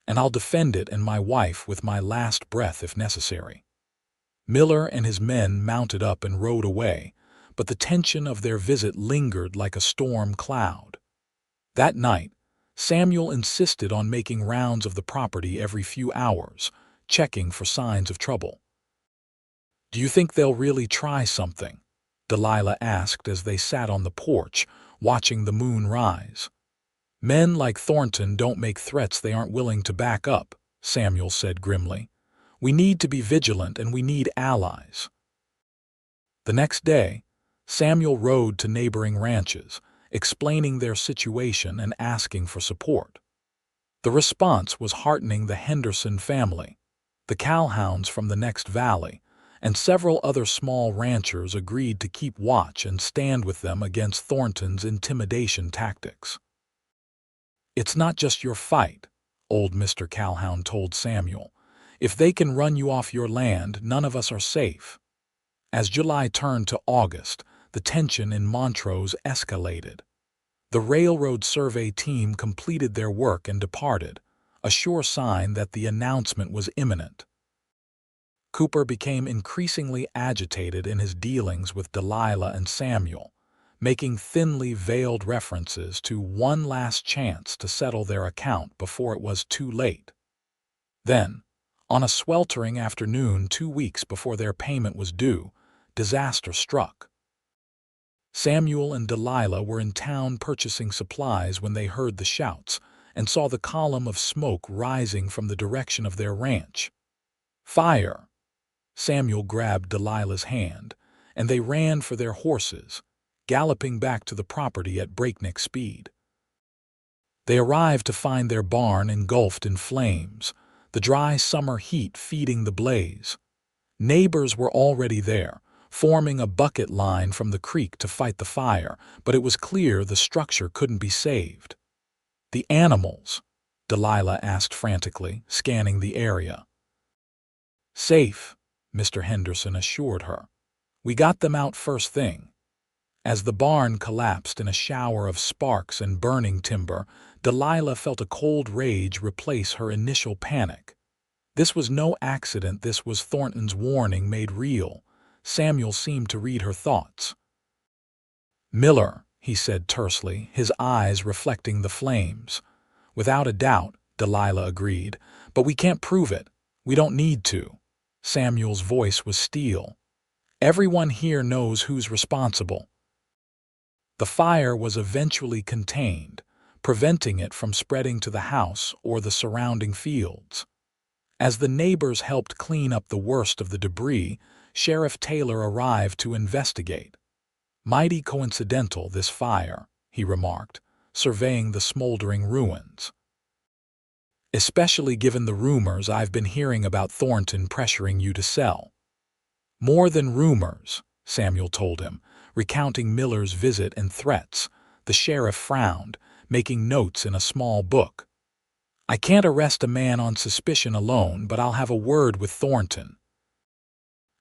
And I'll defend it and my wife with my last breath if necessary." Miller and his men mounted up and rode away, but the tension of their visit lingered like a storm cloud. That night, Samuel insisted on making rounds of the property every few hours, checking for signs of trouble. "Do you think they'll really try something?" Delilah asked as they sat on the porch, watching the moon rise. "Men like Thornton don't make threats they aren't willing to back up," Samuel said grimly. "We need to be vigilant and we need allies." The next day, Samuel rode to neighboring ranches, explaining their situation and asking for support. The response was heartening. The Henderson family, the cowhounds from the next valley, and several other small ranchers agreed to keep watch and stand with them against Thornton's intimidation tactics. "It's not just your fight," old Mr. Cowhound told Samuel. "If they can run you off your land, none of us are safe." As July turned to August, the tension in Montrose escalated. The railroad survey team completed their work and departed, a sure sign that the announcement was imminent. Cooper became increasingly agitated in his dealings with Delilah and Samuel, making thinly veiled references to one last chance to settle their account before it was too late. Then, on a sweltering afternoon 2 weeks before their payment was due, disaster struck. Samuel and Delilah were in town purchasing supplies when they heard the shouts and saw the column of smoke rising from the direction of their ranch. "Fire!" Samuel grabbed Delilah's hand, and they ran for their horses, galloping back to the property at breakneck speed. They arrived to find their barn engulfed in flames, the dry summer heat feeding the blaze. Neighbors were already there, forming a bucket line from the creek to fight the fire, but it was clear the structure couldn't be saved. "The animals?" Delilah asked frantically, scanning the area. "Safe," Mr. Henderson assured her. "We got them out first thing." As the barn collapsed in a shower of sparks and burning timber, Delilah felt a cold rage replace her initial panic. This was no accident, this was Thornton's warning made real. Samuel seemed to read her thoughts. "Miller," he said tersely, his eyes reflecting the flames. "Without a doubt," Delilah agreed, "but we can't prove it. We don't need to." Samuel's voice was steel. "Everyone here knows who's responsible." The fire was eventually contained, preventing it from spreading to the house or the surrounding fields. As the neighbors helped clean up the worst of the debris, Sheriff Taylor arrived to investigate. "Mighty coincidental, this fire," he remarked, surveying the smoldering ruins. "Especially given the rumors I've been hearing about Thornton pressuring you to sell." "More than rumors," Samuel told him, recounting Miller's visit and threats. The sheriff frowned, making notes in a small book. "I can't arrest a man on suspicion alone, but I'll have a word with Thornton.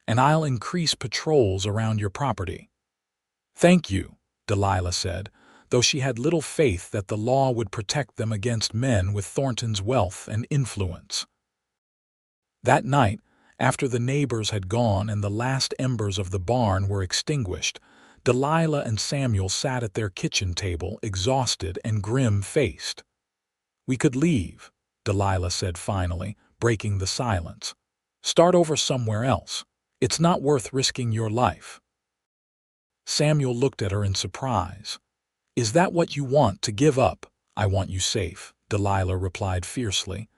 And I'll increase patrols around your property." "Thank you," Delilah said, though she had little faith that the law would protect them against men with Thornton's wealth and influence. That night, after the neighbors had gone and the last embers of the barn were extinguished, Delilah and Samuel sat at their kitchen table, exhausted and grim-faced. "We could leave," Delilah said finally, breaking the silence. "Start over somewhere else. It's not worth risking your life." Samuel looked at her in surprise. "Is that what you want, to give up?" "I want you safe," Delilah replied fiercely.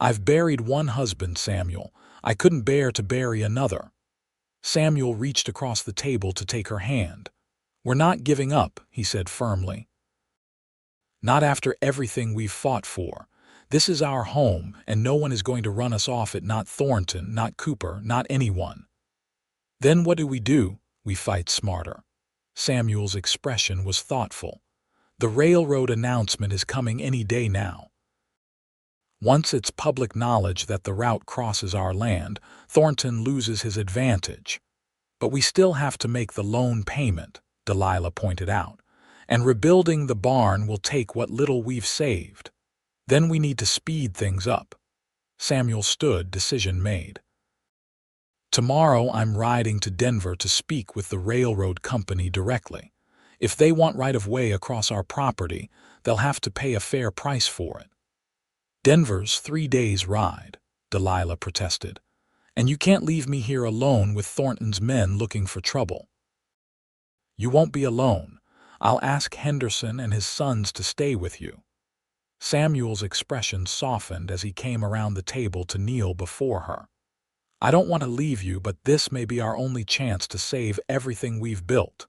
"I've buried one husband, Samuel. I couldn't bear to bury another." Samuel reached across the table to take her hand. "We're not giving up," he said firmly. "Not after everything we've fought for. This is our home, and no one is going to run us off it, not Thornton, not Cooper, not anyone." "Then what do? We fight smarter." Samuel's expression was thoughtful. "The railroad announcement is coming any day now. Once it's public knowledge that the route crosses our land, Thornton loses his advantage. But we still have to make the loan payment," Delilah pointed out, "and rebuilding the barn will take what little we've saved. Then we need to speed things up." Samuel stood, decision made. "Tomorrow I'm riding to Denver to speak with the railroad company directly. If they want right-of-way across our property, they'll have to pay a fair price for it." "Denver's 3 days' ride," Delilah protested. "And you can't leave me here alone with Thornton's men looking for trouble." "You won't be alone. I'll ask Henderson and his sons to stay with you." Samuel's expression softened as he came around the table to kneel before her. "I don't want to leave you, but this may be our only chance to save everything we've built."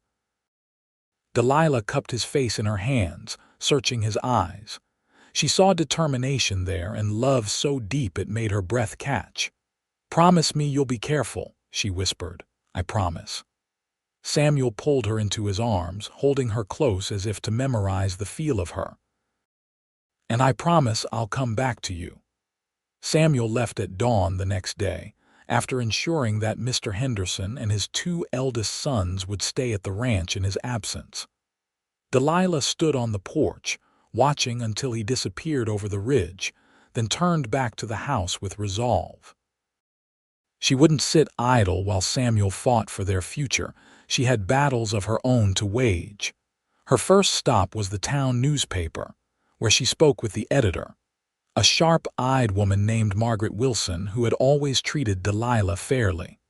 Delilah cupped his face in her hands, searching his eyes. She saw determination there and love so deep it made her breath catch. "Promise me you'll be careful," she whispered. "I promise." Samuel pulled her into his arms, holding her close as if to memorize the feel of her. "And I promise I'll come back to you." Samuel left at dawn the next day, after ensuring that Mr. Henderson and his 2 eldest sons would stay at the ranch in his absence. Delilah stood on the porch, watching until he disappeared over the ridge, then turned back to the house with resolve. She wouldn't sit idle while Samuel fought for their future. She had battles of her own to wage. Her first stop was the town newspaper, where she spoke with the editor, a sharp-eyed woman named Margaret Wilson who had always treated Delilah fairly.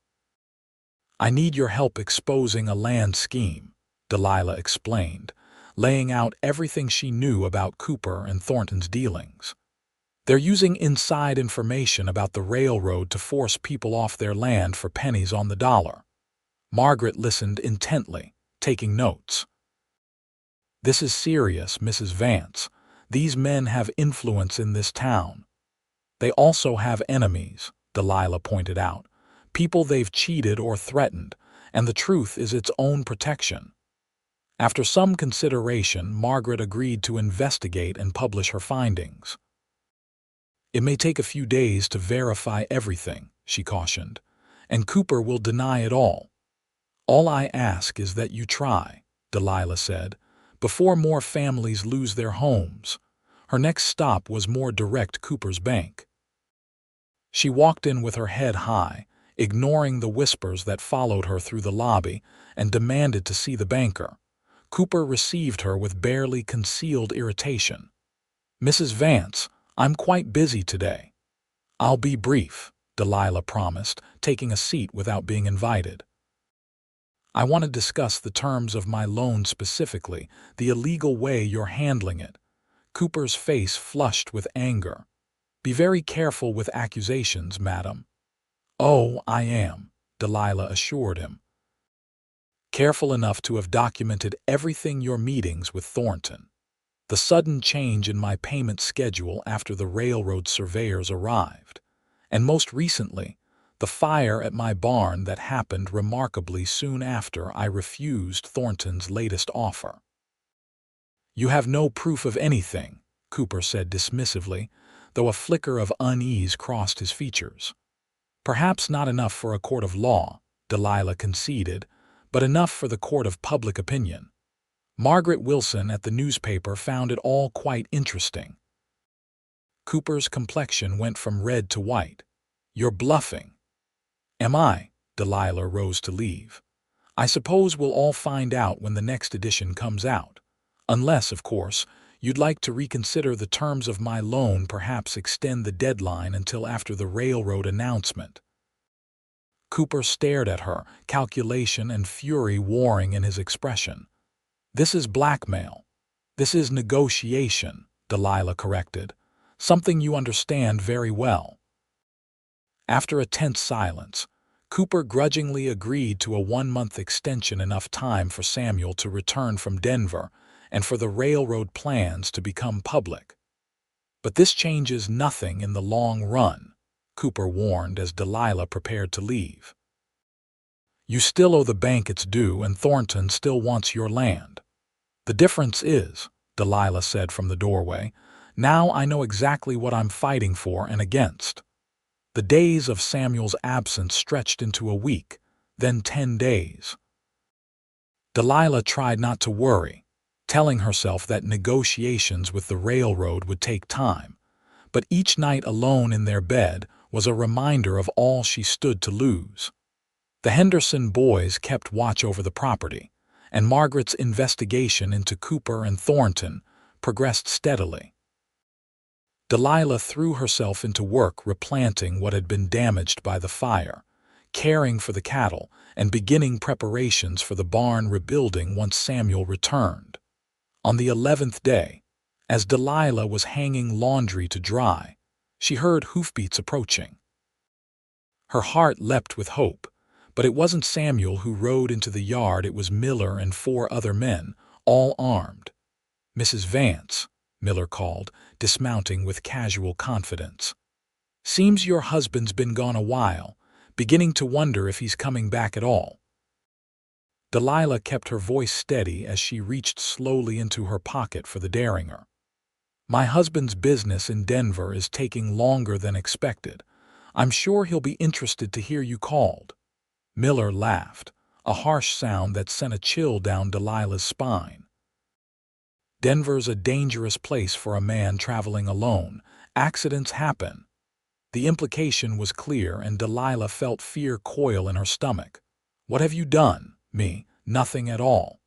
"I need your help exposing a land scheme," Delilah explained, laying out everything she knew about Cooper and Thornton's dealings. "They're using inside information about the railroad to force people off their land for pennies on the dollar." Margaret listened intently, taking notes. "This is serious, Mrs. Vance. These men have influence in this town. They also have enemies," Delilah pointed out, "people they've cheated or threatened, and the truth is its own protection." After some consideration, Margaret agreed to investigate and publish her findings. "It may take a few days to verify everything," she cautioned, "and Cooper will deny it all." "All I ask is that you try," Delilah said, "before more families lose their homes." Her next stop was more direct Cooper's bank. She walked in with her head high, ignoring the whispers that followed her through the lobby, and demanded to see the banker. Cooper received her with barely concealed irritation. "Mrs. Vance, I'm quite busy today." "I'll be brief," Delilah promised, taking a seat without being invited. "I want to discuss the terms of my loan specifically, the illegal way you're handling it." Cooper's face flushed with anger. "Be very careful with accusations, madam." "Oh, I am," Delilah assured him. "Careful enough to have documented everything your meetings with Thornton. The sudden change in my payment schedule after the railroad surveyors arrived, and most recently, the fire at my barn that happened remarkably soon after I refused Thornton's latest offer." "You have no proof of anything," Cooper said dismissively, though a flicker of unease crossed his features. "Perhaps not enough for a court of law," Delilah conceded, "but enough for the court of public opinion." Margaret Wilson at the newspaper found it all quite interesting. Cooper's complexion went from red to white. "You're bluffing." "Am I?" Delilah rose to leave. "I suppose we'll all find out when the next edition comes out. Unless, of course, you'd like to reconsider the terms of my loan, perhaps extend the deadline until after the railroad announcement." Cooper stared at her, calculation and fury warring in his expression. "This is blackmail. This is negotiation," Delilah corrected. "Something you understand very well." After a tense silence, Cooper grudgingly agreed to a 1-month extension, enough time for Samuel to return from Denver and for the railroad plans to become public. "But this changes nothing in the long run," Cooper warned as Delilah prepared to leave. "You still owe the bank its due, and Thornton still wants your land." "The difference is," Delilah said from the doorway, "now I know exactly what I'm fighting for and against." The days of Samuel's absence stretched into a week, then 10 days. Delilah tried not to worry, telling herself that negotiations with the railroad would take time, but each night alone in their bed was a reminder of all she stood to lose. The Henderson boys kept watch over the property, and Margaret's investigation into Cooper and Thornton progressed steadily. Delilah threw herself into work replanting what had been damaged by the fire, caring for the cattle, and beginning preparations for the barn rebuilding once Samuel returned. On the 11th day, as Delilah was hanging laundry to dry, she heard hoofbeats approaching. Her heart leapt with hope, but it wasn't Samuel who rode into the yard. It was Miller and 4 other men, all armed. "Mrs. Vance," Miller called, dismounting with casual confidence. "Seems your husband's been gone a while, beginning to wonder if he's coming back at all." Delilah kept her voice steady as she reached slowly into her pocket for the derringer. "My husband's business in Denver is taking longer than expected. I'm sure he'll be interested to hear you called." Miller laughed, a harsh sound that sent a chill down Delilah's spine. Denver's a dangerous place for a man traveling alone. Accidents happen. The implication was clear, and Delilah felt fear coil in her stomach. What have you done? Me. Nothing at all.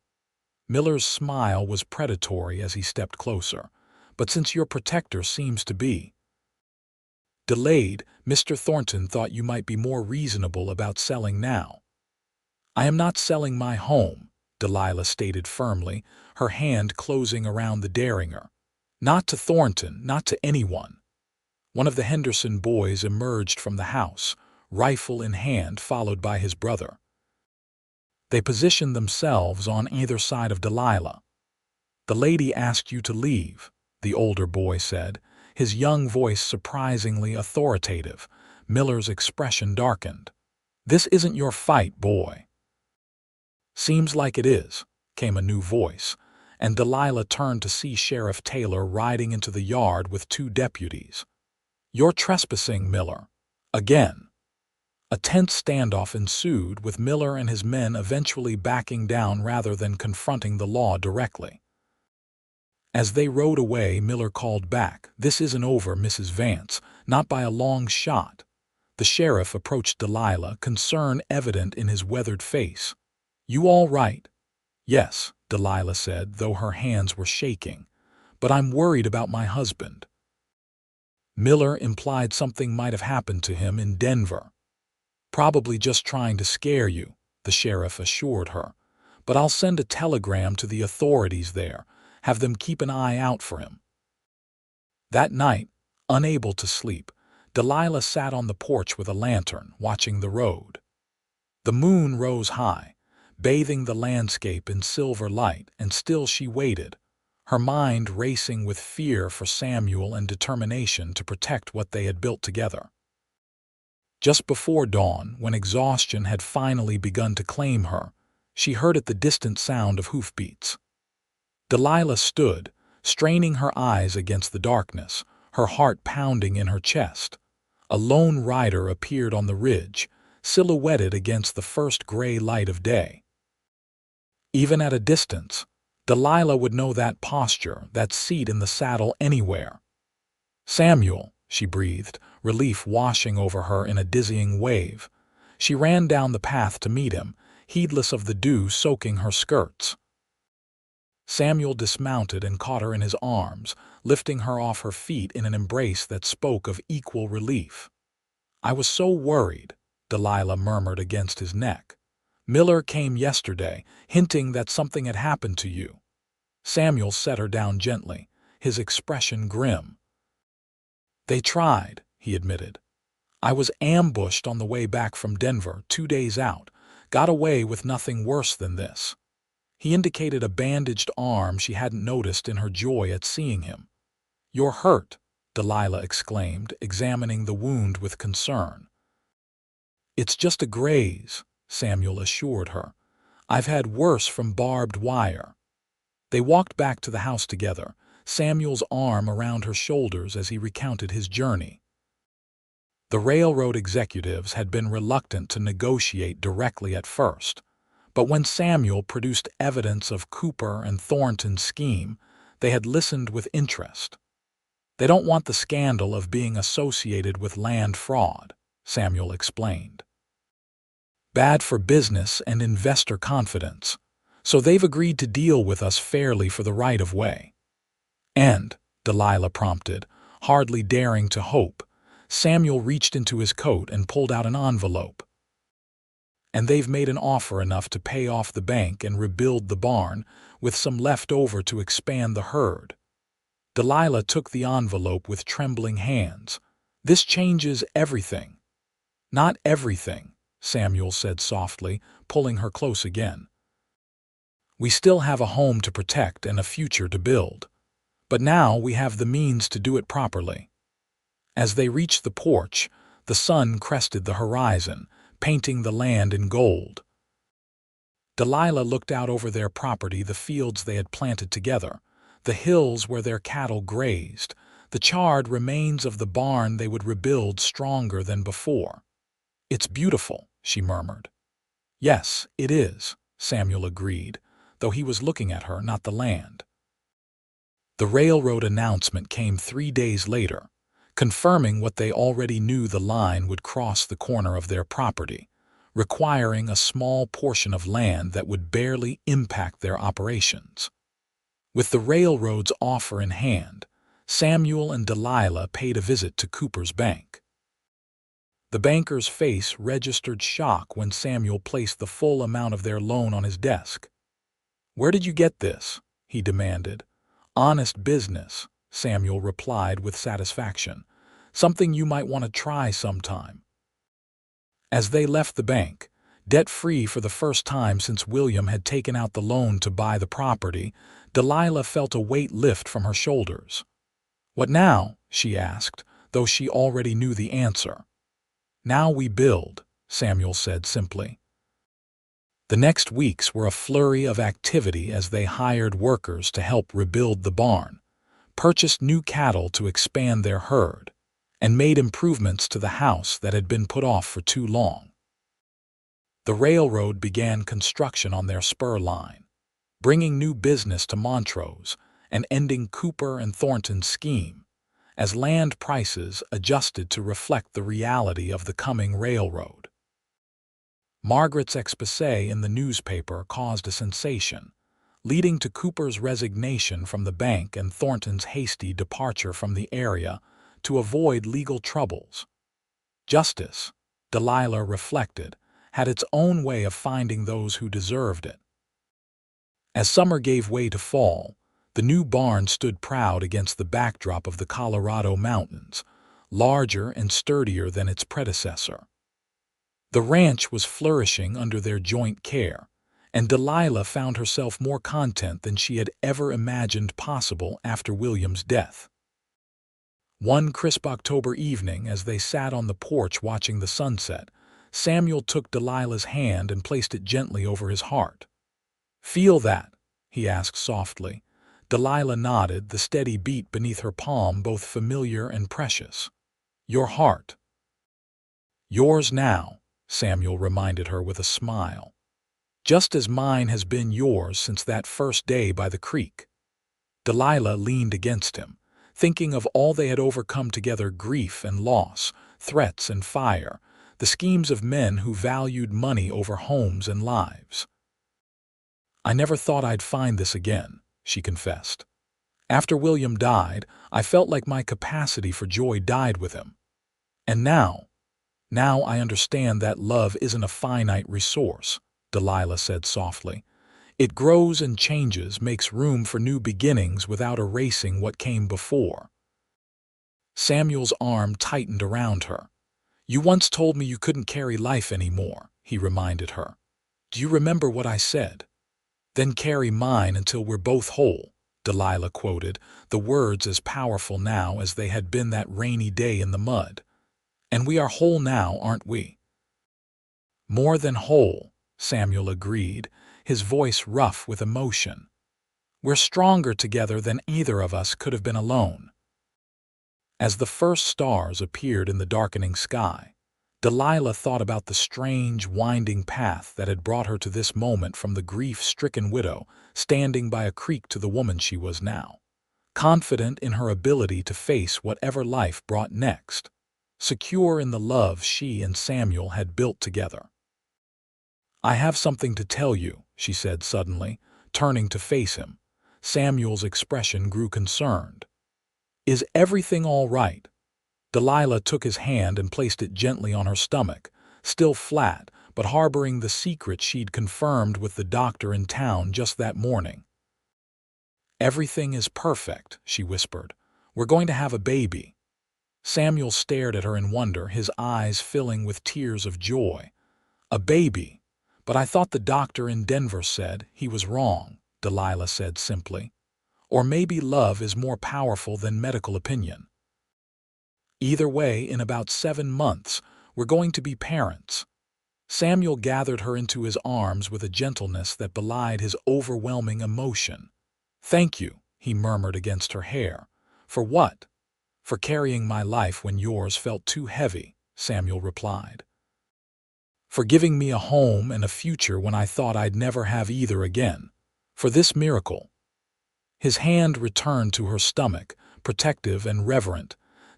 Miller's smile was predatory as he stepped closer. But since your protector seems to be delayed, Mr. Thornton thought you might be more reasonable about selling now. I am not selling my home, Delilah stated firmly, her hand closing around the derringer. Not to Thornton, not to anyone. One of the Henderson boys emerged from the house, rifle in hand, followed by his brother. They positioned themselves on either side of Delilah. The lady asked you to leave, the older boy said, his young voice surprisingly authoritative. Miller's expression darkened. This isn't your fight, boy. Seems like it is, came a new voice, and Delilah turned to see Sheriff Taylor riding into the yard with two deputies. You're trespassing, Miller. Again. A tense standoff ensued, with Miller and his men eventually backing down rather than confronting the law directly. As they rode away, Miller called back, "This isn't over, Mrs. Vance, not by a long shot." The sheriff approached Delilah, concern evident in his weathered face. "You all right?" "Yes," Delilah said, though her hands were shaking. "But I'm worried about my husband." Miller implied something might have happened to him in Denver. "Probably just trying to scare you," the sheriff assured her. "But I'll send a telegram to the authorities there, have them keep an eye out for him." That night, unable to sleep, Delilah sat on the porch with a lantern, watching the road. The moon rose high, bathing the landscape in silver light, and still she waited, her mind racing with fear for Samuel and determination to protect what they had built together. Just before dawn, when exhaustion had finally begun to claim her, she heard the distant sound of hoofbeats. Delilah stood, straining her eyes against the darkness, her heart pounding in her chest. A lone rider appeared on the ridge, silhouetted against the first gray light of day. Even at a distance, Delilah would know that posture, that seat in the saddle anywhere. "Samuel," she breathed, relief washing over her in a dizzying wave. She ran down the path to meet him, heedless of the dew soaking her skirts. Samuel dismounted and caught her in his arms, lifting her off her feet in an embrace that spoke of equal relief. "I was so worried," Delilah murmured against his neck. "Miller came yesterday, hinting that something had happened to you." Samuel set her down gently, his expression grim. "They tried," he admitted. "I was ambushed on the way back from Denver, 2 days out, got away with nothing worse than this." He indicated a bandaged arm she hadn't noticed in her joy at seeing him. "You're hurt," Delilah exclaimed, examining the wound with concern. "It's just a graze," Samuel assured her. "I've had worse from barbed wire." They walked back to the house together, Samuel's arm around her shoulders as he recounted his journey. The railroad executives had been reluctant to negotiate directly at first, but when Samuel produced evidence of Cooper and Thornton's scheme, they had listened with interest. "They don't want the scandal of being associated with land fraud," Samuel explained. "Bad for business and investor confidence, so they've agreed to deal with us fairly for the right-of-way." "And," Delilah prompted, hardly daring to hope. Samuel reached into his coat and pulled out an envelope. "And they've made an offer enough to pay off the bank and rebuild the barn, with some left over to expand the herd." Delilah took the envelope with trembling hands. "This changes everything." "Not everything," Samuel said softly, pulling her close again. "We still have a home to protect and a future to build. But now we have the means to do it properly." As they reached the porch, the sun crested the horizon, painting the land in gold. Delilah looked out over their property, the fields they had planted together, the hills where their cattle grazed, the charred remains of the barn they would rebuild stronger than before. "It's beautiful," she murmured. "Yes, it is," Samuel agreed, though he was looking at her, not the land. The railroad announcement came 3 days later, confirming what they already knew: the line would cross the corner of their property, requiring a small portion of land that would barely impact their operations. With the railroad's offer in hand, Samuel and Delilah paid a visit to Cooper's bank. The banker's face registered shock when Samuel placed the full amount of their loan on his desk. "Where did you get this?" he demanded. "Honest business," Samuel replied with satisfaction. "Something you might want to try sometime." As they left the bank, debt-free for the first time since William had taken out the loan to buy the property, Delilah felt a weight lift from her shoulders. "What now?" she asked, though she already knew the answer. "Now we build," Samuel said simply. The next weeks were a flurry of activity as they hired workers to help rebuild the barn, purchased new cattle to expand their herd, and made improvements to the house that had been put off for too long. The railroad began construction on their spur line, bringing new business to Montrose and ending Cooper and Thornton's scheme, as land prices adjusted to reflect the reality of the coming railroad. Margaret's exposé in the newspaper caused a sensation, leading to Cooper's resignation from the bank and Thornton's hasty departure from the area to avoid legal troubles. Justice, Delilah reflected, had its own way of finding those who deserved it. As summer gave way to fall, the new barn stood proud against the backdrop of the Colorado mountains, larger and sturdier than its predecessor. The ranch was flourishing under their joint care, and Delilah found herself more content than she had ever imagined possible after William's death. One crisp October evening, as they sat on the porch watching the sunset, Samuel took Delilah's hand and placed it gently over his heart. "Feel that?" he asked softly. Delilah nodded, the steady beat beneath her palm both familiar and precious. "Your heart." "Yours now," Samuel reminded her with a smile. "Just as mine has been yours since that first day by the creek." Delilah leaned against him, thinking of all they had overcome together: grief and loss, threats and fire, the schemes of men who valued money over homes and lives. "I never thought I'd find this again," she confessed. "After William died, I felt like my capacity for joy died with him. And now I understand that love isn't a finite resource," Delilah said softly. "It grows and changes, makes room for new beginnings without erasing what came before." Samuel's arm tightened around her. "You once told me you couldn't carry life anymore," he reminded her. "Do you remember what I said?" "Then carry mine until we're both whole," Delilah quoted, the words as powerful now as they had been that rainy day in the mud. "And we are whole now, aren't we?" "More than whole," Samuel agreed, his voice rough with emotion. "We're stronger together than either of us could have been alone." As the first stars appeared in the darkening sky, Delilah thought about the strange, winding path that had brought her to this moment, from the grief-stricken widow standing by a creek to the woman she was now, confident in her ability to face whatever life brought next, secure in the love she and Samuel had built together. "I have something to tell you," she said suddenly, turning to face him. Samuel's expression grew concerned. "Is everything all right?" Delilah took his hand and placed it gently on her stomach, still flat, but harboring the secret she'd confirmed with the doctor in town just that morning. "Everything is perfect," she whispered. "We're going to have a baby." Samuel stared at her in wonder, his eyes filling with tears of joy. "A baby? But I thought the doctor in Denver said he was wrong," Delilah said simply. "Or maybe love is more powerful than medical opinion. Either way, in about 7 months, we're going to be parents." Samuel gathered her into his arms with a gentleness that belied his overwhelming emotion. "Thank you," he murmured against her hair. "For what?" "For carrying my life when yours felt too heavy," Samuel replied. "For giving me a home and a future when I thought I'd never have either again. For this miracle." His hand returned to her stomach, protective and reverent.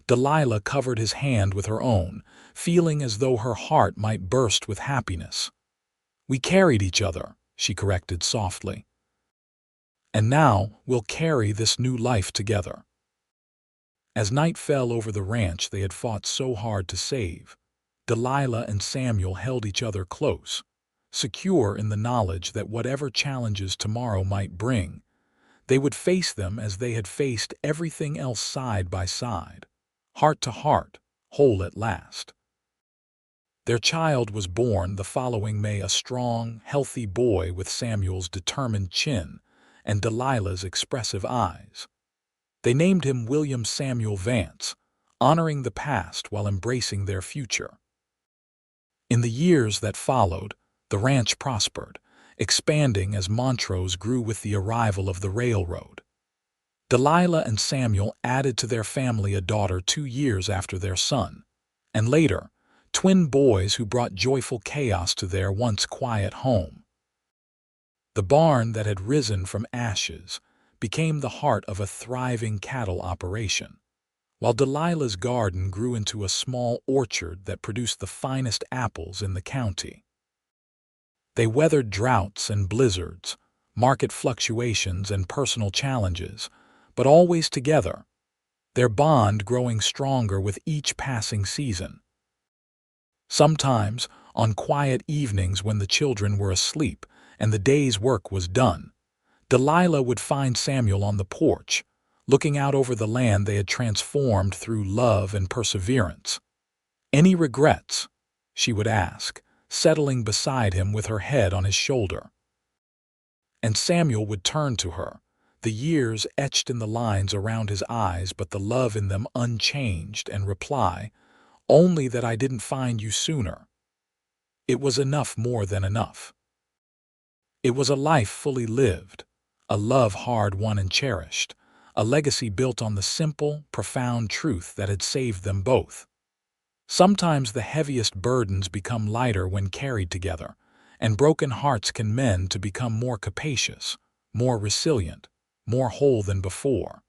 Delilah covered his hand with her own, feeling as though her heart might burst with happiness. "We carried each other," she corrected softly. "And now we'll carry this new life together." As night fell over the ranch they had fought so hard to save, Delilah and Samuel held each other close, secure in the knowledge that whatever challenges tomorrow might bring, they would face them as they had faced everything else side by side, heart to heart, whole at last. Their child was born the following May, a strong, healthy boy with Samuel's determined chin and Delilah's expressive eyes. They named him William Samuel Vance, honoring the past while embracing their future. In the years that followed, the ranch prospered, expanding as Montrose grew with the arrival of the railroad. Delilah and Samuel added to their family a daughter 2 years after their son, and later, twin boys who brought joyful chaos to their once quiet home. The barn that had risen from ashes became the heart of a thriving cattle operation, while Delilah's garden grew into a small orchard that produced the finest apples in the county. They weathered droughts and blizzards, market fluctuations and personal challenges, but always together, their bond growing stronger with each passing season. Sometimes, on quiet evenings when the children were asleep and the day's work was done, Delilah would find Samuel on the porch, looking out over the land they had transformed through love and perseverance. "Any regrets?" she would ask, settling beside him with her head on his shoulder. And Samuel would turn to her, the years etched in the lines around his eyes but the love in them unchanged, and reply, "Only that I didn't find you sooner." It was enough, more than enough. It was a life fully lived, a love hard won and cherished, a legacy built on the simple, profound truth that had saved them both. Sometimes the heaviest burdens become lighter when carried together, and broken hearts can mend to become more capacious, more resilient, more whole than before.